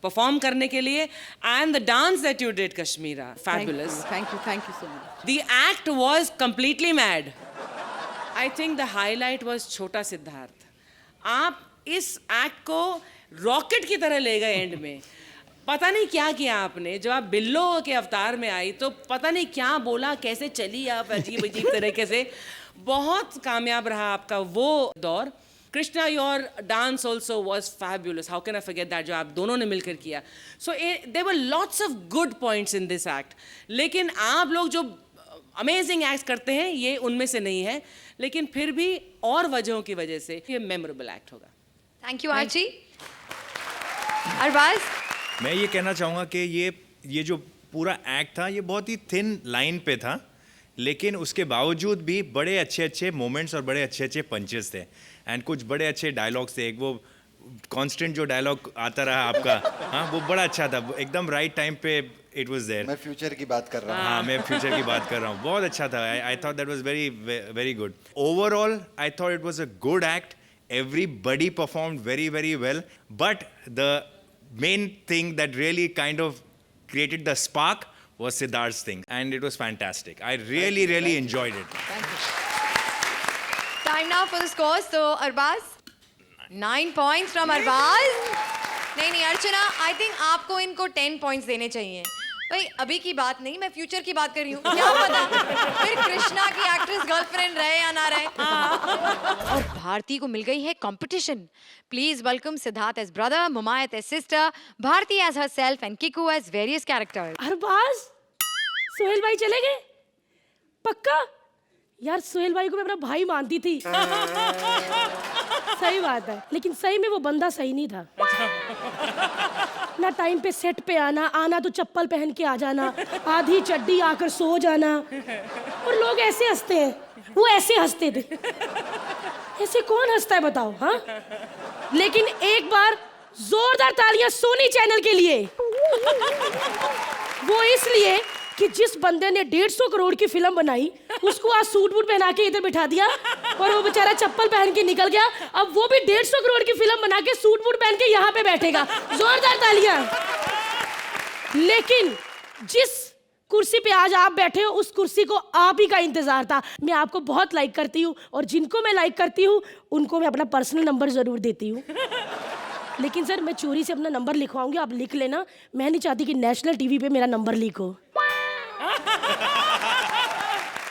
परफॉर्म करने के लिए, and the dance that you did Kashmira, fabulous. Thank you so much. The act was completely mad. I think the highlight was छोटा सिद्धार्थ। आप इस एक्ट को रॉकेट की तरह ले गए एंड में। पता नहीं क्या किया आपने, जब आप बिल्लो के अवतार में आई तो पता नहीं क्या बोला, कैसे चली आप अजीब अजीब तरीके से। बहुत कामयाब रहा आपका वो दौर। Krishna, your dance also was fabulous, how can I forget that, जो आप दोनों ने मिलकर किया। So there were lots of good points in this act, लेकिन आप लोग जो अमेजिंग एक्ट करते हैं ये उनमें से नहीं है, लेकिन फिर भी और वजहों की वजह से ये मेमोरेबल एक्ट होगा। थैंक यू आरजी। अरबाज, मैं ये कहना चाहूँगा कि ये जो पूरा एक्ट था ये बहुत ही थिन लाइन पे था, लेकिन उसके बावजूद भी बड़े अच्छे अच्छे मोमेंट्स और बड़े अच्छे अच्छे पंचेस थे, एंड कुछ बड़े अच्छे डायलॉग्स थे। एक वो कांस्टेंट जो डायलॉग आता रहा आपका, हाँ वो बड़ा अच्छा था, एकदम राइट टाइम पे इट वाज देयर। मैं फ्यूचर की बात कर रहा हूँ। हाँ, मैं फ्यूचर की बात कर रहा हूँ। बहुत अच्छा था। I thought that was very very good. Overall I thought it was a good act. Everybody performed very, very well. But the main thing that really kind of created the spark was Siddharth's thing. And it was fantastic. I really, really enjoyed it. time now for the scores. So Arbaz, 9 points from Arbaz. नहीं अर्चना, आई थिंक आपको इनको 10 points देने चाहिए। भाई अभी की बात नहीं, मैं फ्यूचर की बात कर रही हूँ। क्या पता फिर कृष्णा की एक्ट्रेस गर्लफ्रेंड रहे या ना रहे। और भारती को मिल गई है competition. Please welcome Siddharth as brother, Mumaith as sister, Bharti as herself and Kiku as various characters. Arbaaz, Sohail भाई चले गए? पक्का? यार सोहेल भाई को मैं अपना भाई मानती थी। सही बात है, लेकिन सही में वो बंदा सही नहीं था। ना टाइम पे सेट पे आना तो चप्पल पहन के आ जाना, आधी चड्डी आकर सो जाना, और लोग ऐसे हंसते हैं, वो ऐसे हंसते थे। ऐसे कौन हंसता है बताओ? हाँ, लेकिन एक बार जोरदार तालियां सोनी चैनल के लिए। वो इसलिए कि जिस बंदे ने 150 करोड़ की फिल्म बनाई उसको आज सूट बूट पहना के इधर बिठा दिया और वो बेचारा चप्पल पहन के निकल गया। अब वो भी 150 करोड़ की फिल्म बना के सूट बूट पहन के यहाँ पे बैठेगा। जोरदार तालियां। लेकिन जिस कुर्सी पे आज आप बैठे हो उस कुर्सी को आप ही का इंतजार था। मैं आपको बहुत लाइक करती हूँ और जिनको मैं लाइक करती हूँ उनको मैं अपना पर्सनल नंबर जरूर देती हूँ। लेकिन सर मैं चोरी से अपना नंबर लिखवाऊंगी, आप लिख लेना। मैं नहीं चाहती कि नेशनल टीवी पे मेरा नंबर लीक हो।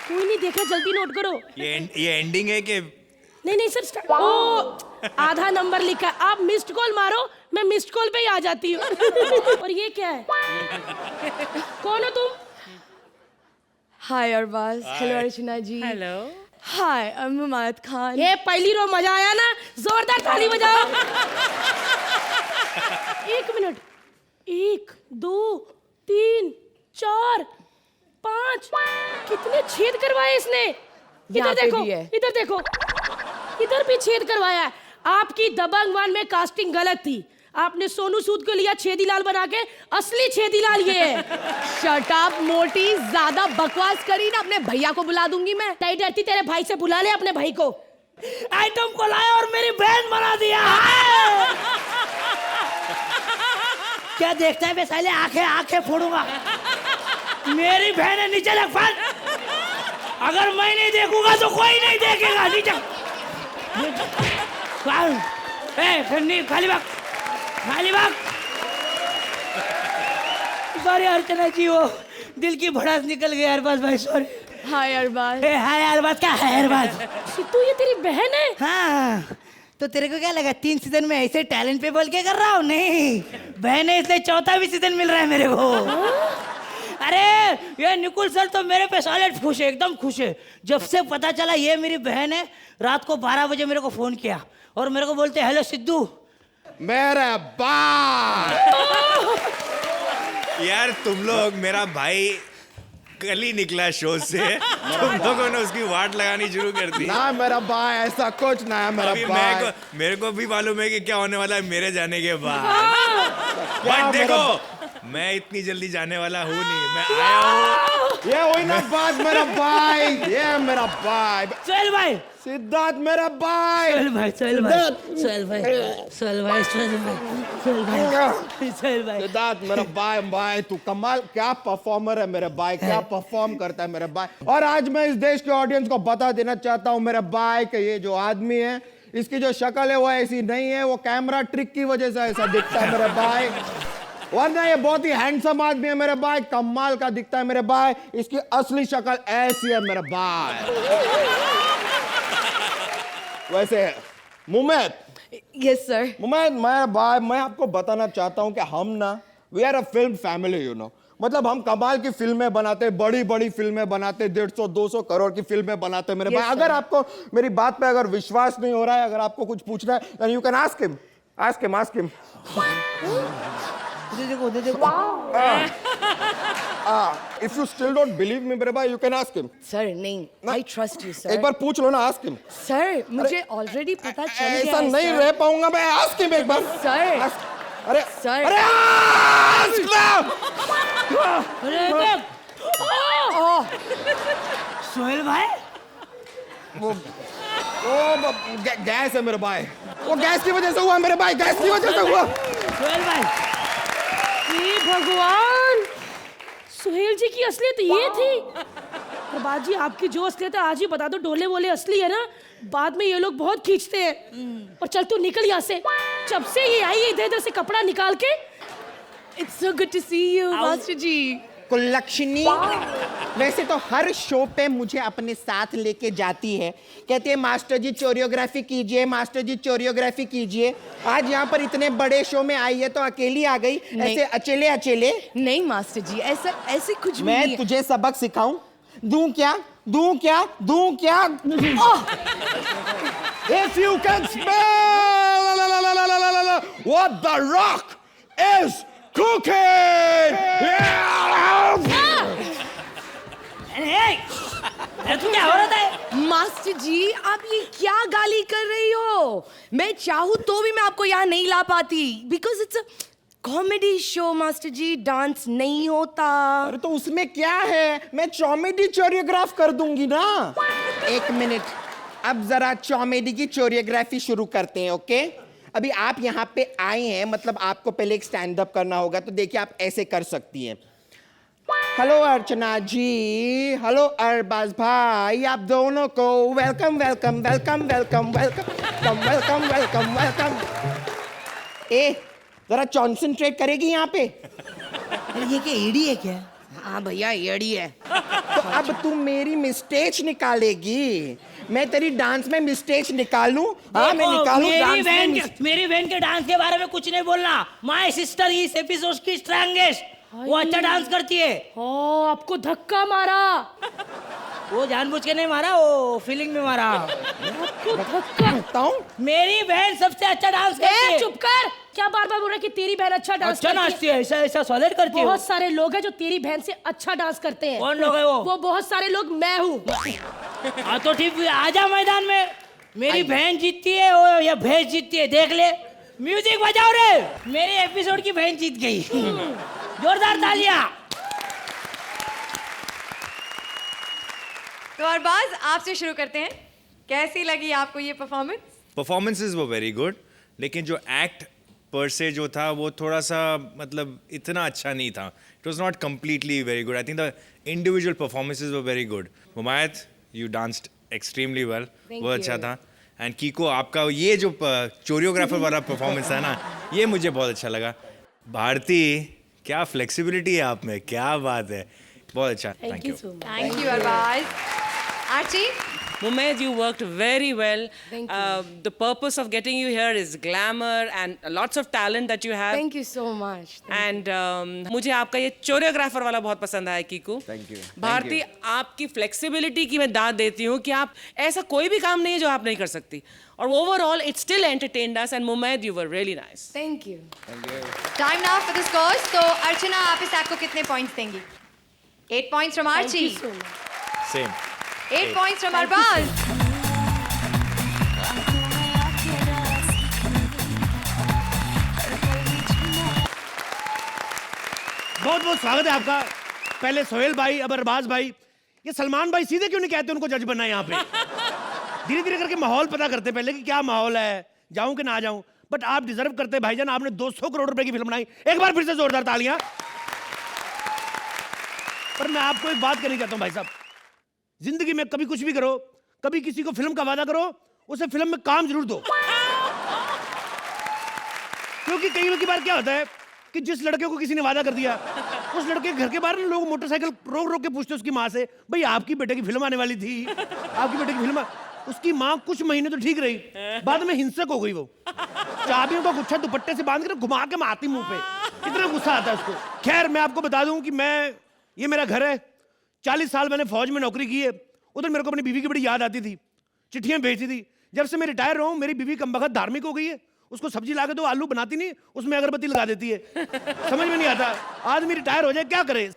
कोई नहीं देख रहा, जल्दी नोट करो। ये एंडिंग है कि नहीं सर, ओ आधा नंबर लिखा। आप मिस्ड कॉल मारो, मैं मिस्ड कॉल पे ही आ जाती हूँ। और ये क्या है? कौन हो तुम? Hi Arbaaz. Hello Archana ji. Hello. Hi, I am Mumaith Khan. ये पहली रो मजा आया ना? जोरदार ताली बजाओ। 1 मिनट, 1 2 3 4 5, कितने छेद करवाए इसने? इधर देखो, इधर देखो, इधर भी छेद करवाया है। आपकी दबंग 1 में कास्टिंग गलत थी। आपने सोनू सूद को लिया छेदीलाल बना के, असली छेदीलाल ये है। शट अप मोटी, ज्यादा बकवास करी ना, अपने भैया को बुला दूंगी मैं। नहीं डरती, तेरे भाई से बुला ले अपने भाई को। आइटम को लाया और मेरी बहन बना दिया। क्या देखता है बे साले? आंखें फोड़ूंगा। मेरी बहन है, नीचे लग फट। अगर मैं नहीं देखूंगा तो कोई नहीं देखेगा। नीचे खाली बाग, खाली बाग। सॉरी अर्चना जी, वो दिल की भड़ास निकल गई। अरबाज भाई सॉरी। हाय अरबाज। हाय अरबाज। क्या है अरबाज? सिद्धू ये तेरी बहन है? हाँ, तो तेरे को क्या लगा 3 सीजन में ऐसे टैलेंट पे बोल के कर रहा हूँ? नहीं, बहन है इसलिए 4था भी सीजन मिल रहा है मेरे को। अरे ये निकुल सर तो मेरे पे साले खुश है, एकदम खुश है। जब से पता चला ये मेरी बहन है, रात को 12 बजे मेरे को फोन किया और मेरे को बोलते हेलो सिद्धू। मेरे बाप। यार तुम लोग, मेरा भाई कल ही निकला शो से, तुम लोगों ने उसकी वाट लगानी शुरू कर दी। ना मेरा भाई, ऐसा कुछ ना है मेरा अभी भाई। मेरे को भी मालूम है कि क्या होने वाला है मेरे जाने के बाद। बट देखो, मैं इतनी जल्दी जाने वाला हूँ नहीं, मैं आया हूँ। ये वही ना बात मेरा भाई, ये मेरा भाई सोहेल भाई, सिद्धार्थ मेरा भाई। सोहेल भाई, सोहेल भाई, सोहेल भाई, सोहेल भाई, सोहेल भाई, सोहेल भाई, सोहेल भाई। सिद्धार्थ मेरा भाई, भाई तू कमाल, क्या परफॉर्मर है मेरे भाई, क्या परफॉर्म करता है मेरे भाई। और आज मैं इस देश के ऑडियंस को बता देना चाहता हूँ मेरे भाई कि ये जो आदमी है, इसकी जो शक्ल है वो ऐसी नहीं है, वो कैमरा ट्रिक की वजह से ऐसा दिखता है मेरे भाई, वरना ये बहुत ही हैंडसम आदमी है मेरे भाई, कमाल का दिखता है मेरे भाई। इसकी असली शक्ल ऐसी है मेरे भाई। वैसे मुमैद, यस सर। मुमैद मेरा भाई, मैं आपको बताना चाहता हूं कि हम ना, we are a film family, you know. मतलब हम कमाल की फिल्में बनाते, बड़ी बड़ी फिल्में बनाते, 150-200 करोड़ की फिल्में बनाते मेरे भाई। अगर आपको मेरी बात पे अगर विश्वास नहीं हो रहा है, अगर आपको कुछ पूछना है, then you can ask him, ask him, ask him. If you still don't believe me मेरे भाई, you can ask him. Sir नहीं, आई ट्रस्ट यू सर। एक बार पूछ लो ना, ask him. सर मुझे ऑलरेडी पता चल गया ऐसा है, नहीं सर। रह पाऊंगा मैं, ask him एक बार। सर अरे सर, अरे ask ना! अरे सोहेल भाई, वो गैस है मेरे भाई, वो गैस की वजह से हुआ मेरे भाई, गैस की वजह से हुआ। सोहेल भाई, हे भगवान, सुहेल जी की असलियत ये थी। प्रभात जी, आपकी जो असलियत है आज ही बता दो, डोले वोले असली है ना, बाद में ये लोग बहुत खींचते हैं। और चल तू निकल यहाँ से, जब से ये आई है इधर इधर से कपड़ा निकाल के। It's so good to see you master ji. कुलक्षणी वैसे तो हर शो पे मुझे अपने साथ लेके जाती है, कहती है मास्टर जी चोरियोग्राफी कीजिए, मास्टर जी चोरियोग्राफी कीजिए। आज यहाँ पर इतने बड़े शो में आई है तो अकेली आ गई, ऐसे अकेले अकेले। नहीं मास्टर जी, ऐसा ऐसे कुछ भी मैं नहीं है। तुझे सबक सिखाऊं? दूं क्या, दूं क्या, दूं क्या? If you can smell what the rock is cooking! तू क्या हो रहा है? मास्टर जी, आप ये क्या गाली कर रही हो? मैं चाहूँ तो भी मैं आपको यहाँ नहीं ला पाती, because it's a comedy show master ji, dance नहीं होता। अरे तो उसमें क्या है, मैं कॉमेडी चोरियोग्राफ कर दूंगी ना। एक मिनट, अब जरा कॉमेडी की चोरियोग्राफी शुरू करते हैं, ओके? अभी आप यहाँ पे आए हैं, मतलब आपको पहले एक स्टैंड अप करना होगा, तो देखिए आप ऐसे कर सकती हैं। हेलो अर्चना जी, हेलो अरबाज भाई, आप दोनों को welcome welcome welcome welcome welcome welcome welcome welcome. ए जरा कॉन्सेंट्रेट करेगी यहाँ पे। अरे ये क्या एडी है क्या? हाँ भैया एडी है। तो अब तू मेरी मिस्टेक्स निकालेगी, मैं तेरी डांस में मिस्टेक्स निकालूं? हाँ मैं निकालूं डांस में। मेरी बहन के डांस के बारे में कुछ नहीं बोलना। माय सिस्टर इस एपिसोड की स्ट्रांगेस्ट, वो अच्छा डांस करती है। आपको धक्का मारा? वो जानबूझ के नहीं मारा, वो फीलिंग में मारा। आपको धक्का बताऊं? मेरी बहन सबसे अच्छा डांस करती है। चुप कर, क्या बार बार बोल रहा है कि तेरी बहन अच्छा डांस अच्छा नाचती है, ऐसा ऐसा सॉलिड करती है। बहुत सारे लोग हैं जो तेरी बहन से अच्छा डांस करते हैं। कौन लोग है वो? वो बहुत सारे लोग मैं हूँ। हाँ तो ठीक, आजा मैदान में। मेरी बहन जीतती है वो या भैंस जीतती है, देख ले। म्यूजिक बजाओ रे, मेरे एपिसोड की बहन जीत गई। जोरदार तालियां। तो अरबाज, आपसे शुरू करते हैं। कैसी लगी आपको ये परफॉर्मेंस? परफॉर्मेंसेज वो वेरी गुड, लेकिन जो एक्ट पर से जो था वो थोड़ा सा मतलब इतना अच्छा नहीं था. It was not completely very good. I think the individual performances were very good. Mumaith, you danced extremely well, वो अच्छा था. एंड कीको, आपका ये जो कोरियोग्राफर वाला परफॉर्मेंस है ना, ये मुझे बहुत अच्छा लगा. भारती, क्या फ्लेक्सिबिलिटी है आप में, क्या बात है, बहुत अच्छा. Thank you. Thank you Arbaaz. Archie, Mumaid, you worked very well. Thank you. The purpose of getting you here is glamour and lots of talent that you have. Thank you so much. And मुझे आपका ये choreographer वाला बहुत पसंद आया कीकू. Thank you. भारती, आपकी फ्लेक्सिबिलिटी की मैं दाद देती हूँ कि आप ऐसा कोई भी काम नहीं है जो आप नहीं कर सकती. और overall it still entertained us, and Mumaid, you were really nice. Thank you. Time now for the scores. तो अर्चना, आप इस एक्ट को कितने पॉइंट्स देंगी? 8 points from Thank Archie. you so much. Same. 8 points from Arbaz. बहुत बहुत स्वागत है आपका. पहले सोहेल भाई, अब अरबाज भाई. ये सलमान भाई सीधे क्यों नहीं कहते उनको जज बनना है यहाँ पे? धीरे धीरे करके माहौल पता करते पहले कि क्या माहौल है, जाऊं कि ना जाऊं. बट आप डिजर्व करते हैं भाईजान, आपने 200 करोड़ रुपए की फिल्म बनाई. एक बार फिर से जोरदार तालियां. पर मैं आपको एक बात कहना चाहता हूं भाई साहब, जिंदगी में कभी कुछ भी करो, कभी किसी को फिल्म का वादा करो, उसे फिल्म में काम जरूर दो. क्योंकि कई बार क्या होता है कि जिस लड़के को किसी ने वादा कर दिया, उस लड़के के घर के बाहर लोग मोटरसाइकिल रोक रोक के पूछते उसकी माँ से, भाई आपकी बेटे की फिल्म आने वाली थी, आपकी बेटे की फिल्म. उसकी माँ कुछ महीने तो ठीक रही, बाद में हिंसक हो गई. वो चाबियों का गुच्छा दुपट्टे से बांध कर घुमा के मारती मुंह पे. इतना गुस्सा आता है उसको. खैर, मैं आपको बता दूं कि ये मेरा घर है. 40 साल मैंने फौज में नौकरी की है. उधर मेरे को अपनी बीवी की बड़ी याद आती थी, चिट्ठियां भेजती थी. जब से मैं रिटायर रहा हूं, मेरी बीवी कमबख्त धार्मिक हो गई है. उसको सब्जी ला के दो, आलू बनाती नहीं, उसमें अगरबत्ती लगा देती है. समझ में नहीं आता आदमी रिटायर हो जाए क्या करे.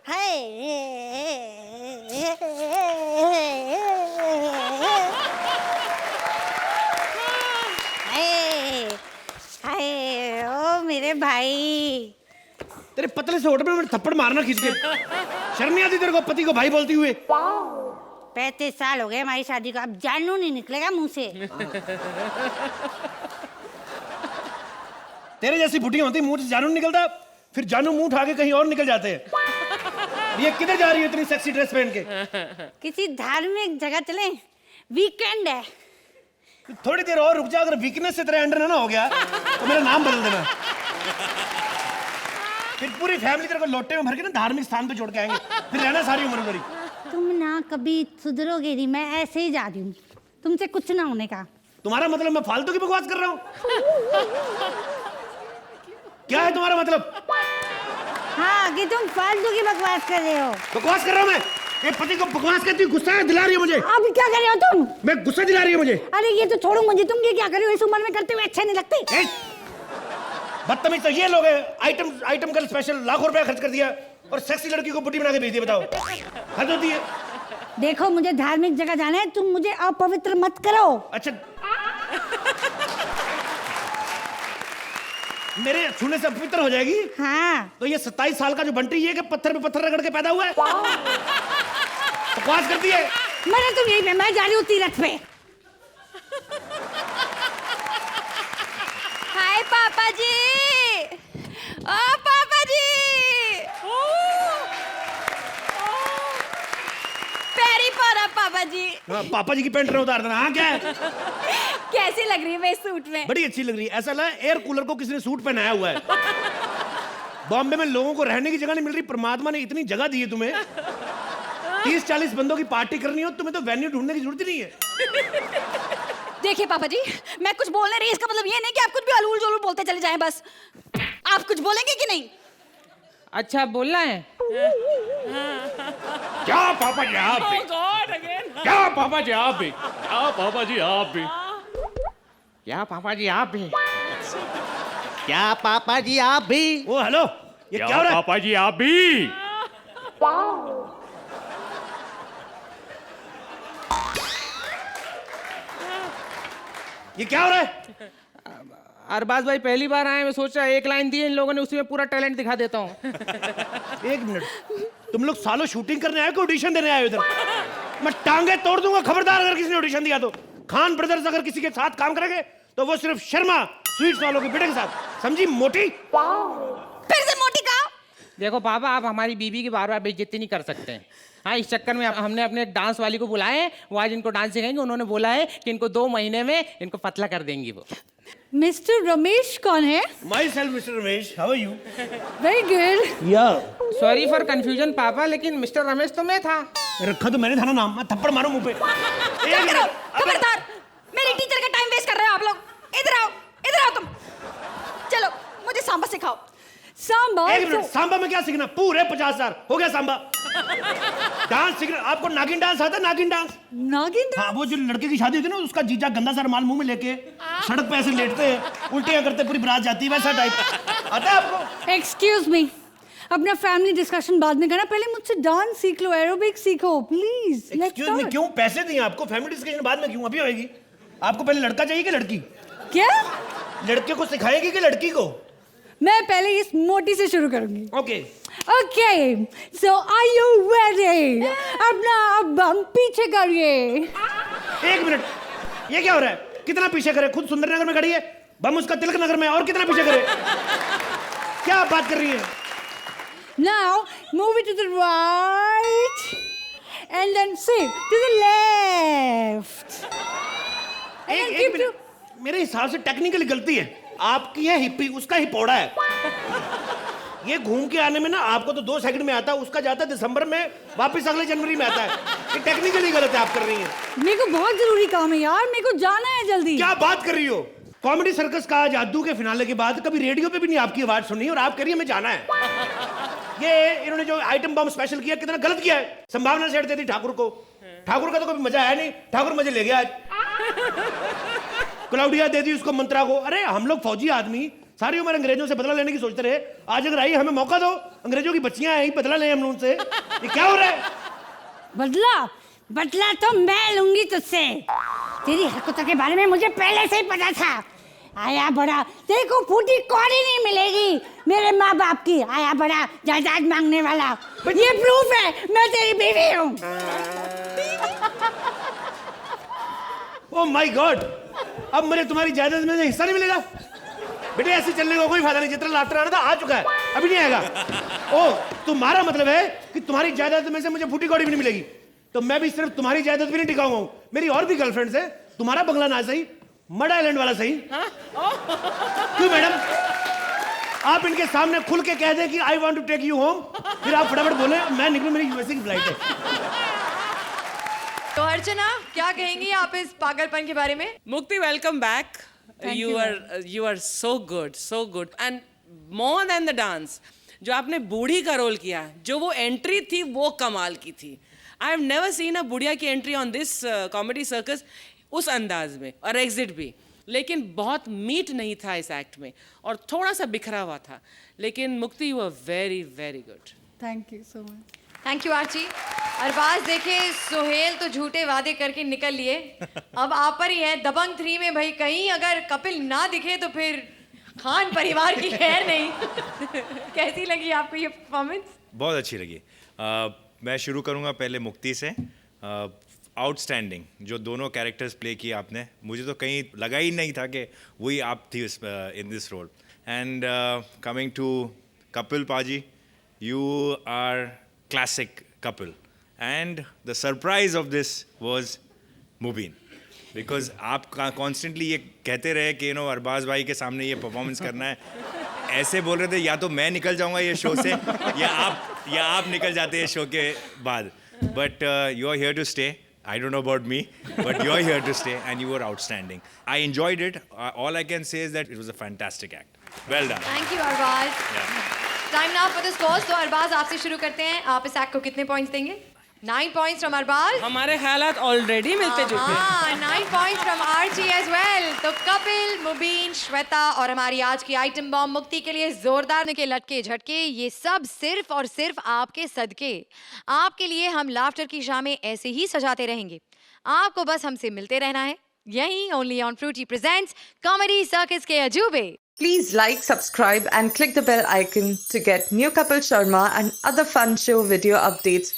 ओ मेरे भाई, तेरे पतले से होठ में मैंने थप्पड़ मारना खींच के. शर्म नहीं आती तेरे को पति को भाई बोलती हुए? 35 साल हो गए हमारी शादी को, अब जानू नहीं निकलेगा मुंह से. तेरे जैसी बुढ़िया होती मुंह से जानू नहीं निकलता, फिर जानू मुंह उठा के कहीं और निकल जाते हैं. ये किधर जा रही है इतनी सेक्सी ड्रेस पहन के? किसी धार्मिक जगह चले, वीकेंड है. थोड़ी देर और रुक जा, अगर वीकनेस से तेरे अंडर ना हो गया तो मेरा नाम बदल देना. फिर पूरी फैमिली तेरे को लोटे में भर के ना धार्मिक स्थान पे छोड़ के आएंगे, फिर रहना सारी उम्र भरी. तुम ना कभी सुधरोगे नहीं, मैं ऐसे ही जा रही हूँ, तुमसे कुछ ना होने का. तुम्हारा मतलब मैं फालतू की बकवास कर रहा हूँ? क्या है तुम्हारा मतलब? हाँ, कि तुम फालतू की बकवास कर रहे हो. बकवास कर रहा हूँ मैं? एक पति को बकवास करती गुस्सा दिला रही है मुझे. अभी क्या कर रहे हो तुम? मैं गुस्सा दिला रही है मुझे. अरे ये तो छोड़ो मुझे, तुम ये क्या कर रहे हो? इस उम्र में करते हुए अच्छे नहीं लगते. बदतमीज तो ये लोग हैं. आइटम का स्पेशल लाखों रुपया खर्च कर दिया और सेक्सी लड़की को बुढ़ी बना के भेज दिया. बताओ, हद होती है. देखो, मुझे धार्मिक जगह जाना है, तुम मुझे अपवित्र मत करो. अच्छा, मेरे छूने से अपवित्र हो जाएगी? हाँ. तो ये 27 साल का जो बंटी ये कि पत्थर पे पत्थर रगड़ के पैदा हुआ है? बकवास करती है. मैंने तुम यही पे, मैं जा रही हूँ तीरथ पे. हाय पापा जी. ओ पापा जी. पैरी पड़ा पापा जी. हाँ, पापा जी की पैंट उतार देना. हाँ, क्या है? कैसी लग रही है मैं इस सूट में? बड़ी अच्छी लग रही है. ऐसा लगा एयर कूलर को किसी ने सूट पहनाया हुआ है. बॉम्बे में लोगों को रहने की जगह नहीं मिल रही, परमात्मा ने इतनी जगह दी है तुम्हें. 30-40 बंदों की पार्टी करनी हो, तुम्हें तो वेन्यू ढूंढने की जरूरत ही नहीं है. देखिए पापा जी, मैं कुछ बोलने रही, इसका मतलब ये नहीं कि आप कुछ भी अलूल जुलूल बोलते चले जाएं. बस आप कुछ बोलेंगे कि नहीं? अच्छा, बोलना है. क्या पापा जी आप भी? क्या पापा जी आप भी? क्या पापा जी आप भी? क्या पापा जी आप भी? क्या पापा जी आप भी? ओ हेलो, ये क्या हो रहा है? पापा जी आप भी? ये क्या हो रहा है? अरबाज भाई पहली बार आए, मैं सोचा एक लाइन दी इन लोगों ने, उसी में पूरा टैलेंट दिखा देता हूँ. 1 मिनट, तुम लोग सालों शूटिंग करने आए हो कि ऑडिशन देने आए हो इधर? मैं टांगे तोड़ दूंगा खबरदार अगर किसी ने ऑडिशन दिया तो. खान ब्रदर्स अगर किसी के साथ काम करेंगे तो वो सिर्फ शर्मा स्वीट्स वालों के बेटे के साथ. समझी मोटी? फिर से मोटी कहा? देखो पापा, आप हमारी बीवी की बार-बार बेइज्जती नहीं कर सकते. हाँ, इस चक्कर में हमने अपने डांस वाली को बुलाए हैं, वो आज इनको डांस सिखाएंगे। उन्होंने बोला है कि इनको 2 महीने में इनको पतला कर देंगी वो। मिस्टर रमेश कौन है? Myself mister Ramesh, how are you? Very good. Yeah sorry for confusion पापा, लेकिन मिस्टर रमेश तो मैं था। रखा तो मैंने था ना नाम, मैं थप्पड़ मारूं मुंह पे। खबरदार, मेरी टीचर का टाइम वेस्ट कर रहे हो आप लोग। इधर आओ तुम। चलो मुझे सांबा सिखाओ। सांबा? एक मिनट, सांबा में क्या सीखना? पूरे 50,000 हो गया सांबा। डांस सीखना आपको? नागिन डांस आता है? नागिन डांस? नागिन डांस? हाँ, वो जो लड़के की शादी होती है ना, उसका जीजा गंदा सा रुमाल मुंह में लेके सड़क पे ऐसे लेटते हैं, उल्टियां करते, पूरी बारात जाती है, वैसा टाइप आता है आपको? एक्सक्यूज मी, अपना फैमिली डिस्कशन बाद में करना, पहले मुझसे डांस सीख लो, एरोबिक सीखो प्लीज। एक्सक्यूज मी, क्यों? पैसे दिए आपको, फैमिली डिस्कशन बाद में क्यों? अभी होएगी। आपको पहले लड़का चाहिए कि लड़की? क्या? लड़के को सिखाएगी कि लड़की को? मैं पहले इस मोटी से शुरू करूंगी। Okay okay, so are you ready? अपना अब हम पीछे करिए। 1 मिनट, ये क्या हो रहा है? कितना पीछे करे? खुद सुंदरनगर में खड़ी है, बम उसका तिलक नगर में, और कितना पीछे करे? क्या आप बात कर रही है? Now move it to the right and then sit to the left. एक मिनट, मेरे हिसाब से टेक्निकली गलती है आपकी। है हिप्पी, उसका हिपोड़ा है। ये घूम के आने में ना आपको तो 2 सेकंड में आता है, उसका जाता है दिसंबर में, वापस अगले जनवरी में आता है। ये टेक्निकली गलत है आप कर रही हैं। मेरे को बहुत जरूरी काम है यार, मेरे को जाना है जल्दी। क्या बात कर रही हो? कॉमेडी सर्कस का जादू के फिनाले के बाद कभी रेडियो पे भी नहीं आपकी आवाज सुनी, और आप कह रही है हमें जाना है। ये इन्होंने जो आइटम बम स्पेशल किया, कितना गलत किया है। संभावना सेट दे दी ठाकुर को। ठाकुर का तो कभी मजा आया नहीं, ठाकुर मजे ले गया आज। क्लाउडिया दे दी उसको मंत्रा को। अरे हम लोग फौजी आदमी सारी उम्र अंग्रेजों से बदला लेने की सोचते रहे, आज अगर आई हमें मौका दो, अंग्रेजों की बच्चियां आई, बदला लें हम उनसे। ये क्या हो रहा है? बदला तो मैं लूंगी तुझसे। तेरी हरकतों के बारे में मुझे पहले से ही पता था। आया बड़ा, तेरे को फूटी कौड़ी नहीं मिलेगी मेरे माँ बाप की। आया बड़ा जायदाद मांगने वाला, ये प्रूफ है मैं तेरी बीवी हूँ। ओह माय गॉड, अब मुझे तुम्हारी जायदाद में से हिस्सा नहीं मिलेगा? बेटे ऐसे चलने का कोई फायदा नहीं, जितना लाफ्टर आना था आ चुका है, अभी नहीं आएगा। ओह, तुम्हारा मतलब है कि तुम्हारी जायदाद में से मुझे फूटी कौड़ी भी नहीं मिलेगी? तो मैं भी सिर्फ तुम्हारी जायदाद भी नहीं टिकाऊंगा, मेरी और भी गर्लफ्रेंड्स हैं। तुम्हारा बंगला ना सही, मड आइलैंड वाला सही। क्यों मैडम, आप इनके सामने खुल के कह दें कि I want to take you home, फिर आप फटाफट बोले मैं निकलूं, मेरी यूएसए की फ्लाइट है। तो अर्चना, क्या कहेंगी आप इस पागलपन के बारे में? मुक्ति, welcome back. You are so good and more than the dance, जो आपने बूढ़ी का रोल किया, जो वो एंट्री थी वो कमाल की थी। I have never seen a बुढ़िया की entry on this comedy circus उस अंदाज में, और एग्जिट भी। लेकिन बहुत मीट नहीं था इस एक्ट में, और थोड़ा सा बिखरा हुआ था। लेकिन Mukti, you are very very good. Thank you so much. Thank you Archie. Arbaaz, देखे सोहेल तो झूठे वादे करके निकल लिए, अब आप पर ही है। दबंग 3 में भाई कहीं अगर कपिल ना दिखे तो फिर खान परिवार की खैर नहीं। कैसी लगी आपको ये परफॉर्मेंस? बहुत अच्छी लगी। मैं शुरू करूँगा पहले मुक्ति से। आउटस्टैंडिंग जो दोनों कैरेक्टर्स प्ले किए आपने, मुझे तो कहीं लगा ही नहीं था कि वही आप थी in this role. And coming to Kapil paaji, you are classic couple, and the surprise of this was Mubin, because आप constantly ये कहते रहे कि अरबाज भाई के सामने ये परफॉर्मेंस करना है, ऐसे बोल रहे थे या तो मैं निकल जाऊंगा ये शो से या आप निकल जाते हैं शो के बाद, but you are here to stay. I don't know about me, but you're here to stay, and you were outstanding. I enjoyed it. All I can say is that it was a fantastic act. Well done. Thank you, Arbaz. Time now for the scores. तो अरबाज आपसे शुरू करते हैं। आप इस एक्ट को कितने पॉइंट्स देंगे? 9 points from अरबाज। हमारे ख्यालात ऑलरेडी मिलते जुलते हैं। 9 points from Archie as well। तो कपिल, मुबीन, श्वेता और हमारी आज की आइटम बॉम्ब मुक्ति के लिए जोरदार के लटके झटके, ये सब सिर्फ और सिर्फ आपके सदके। आपके लिए हम लाफ्टर की शामें ऐसे ही सजाते रहेंगे। आपको बस हमसे मिलते रहना है, यहीं only on Frooti presents comedy circus के अजूबे। Please like, subscribe and click the bell icon to get new Kapil Sharma and other fun show video updates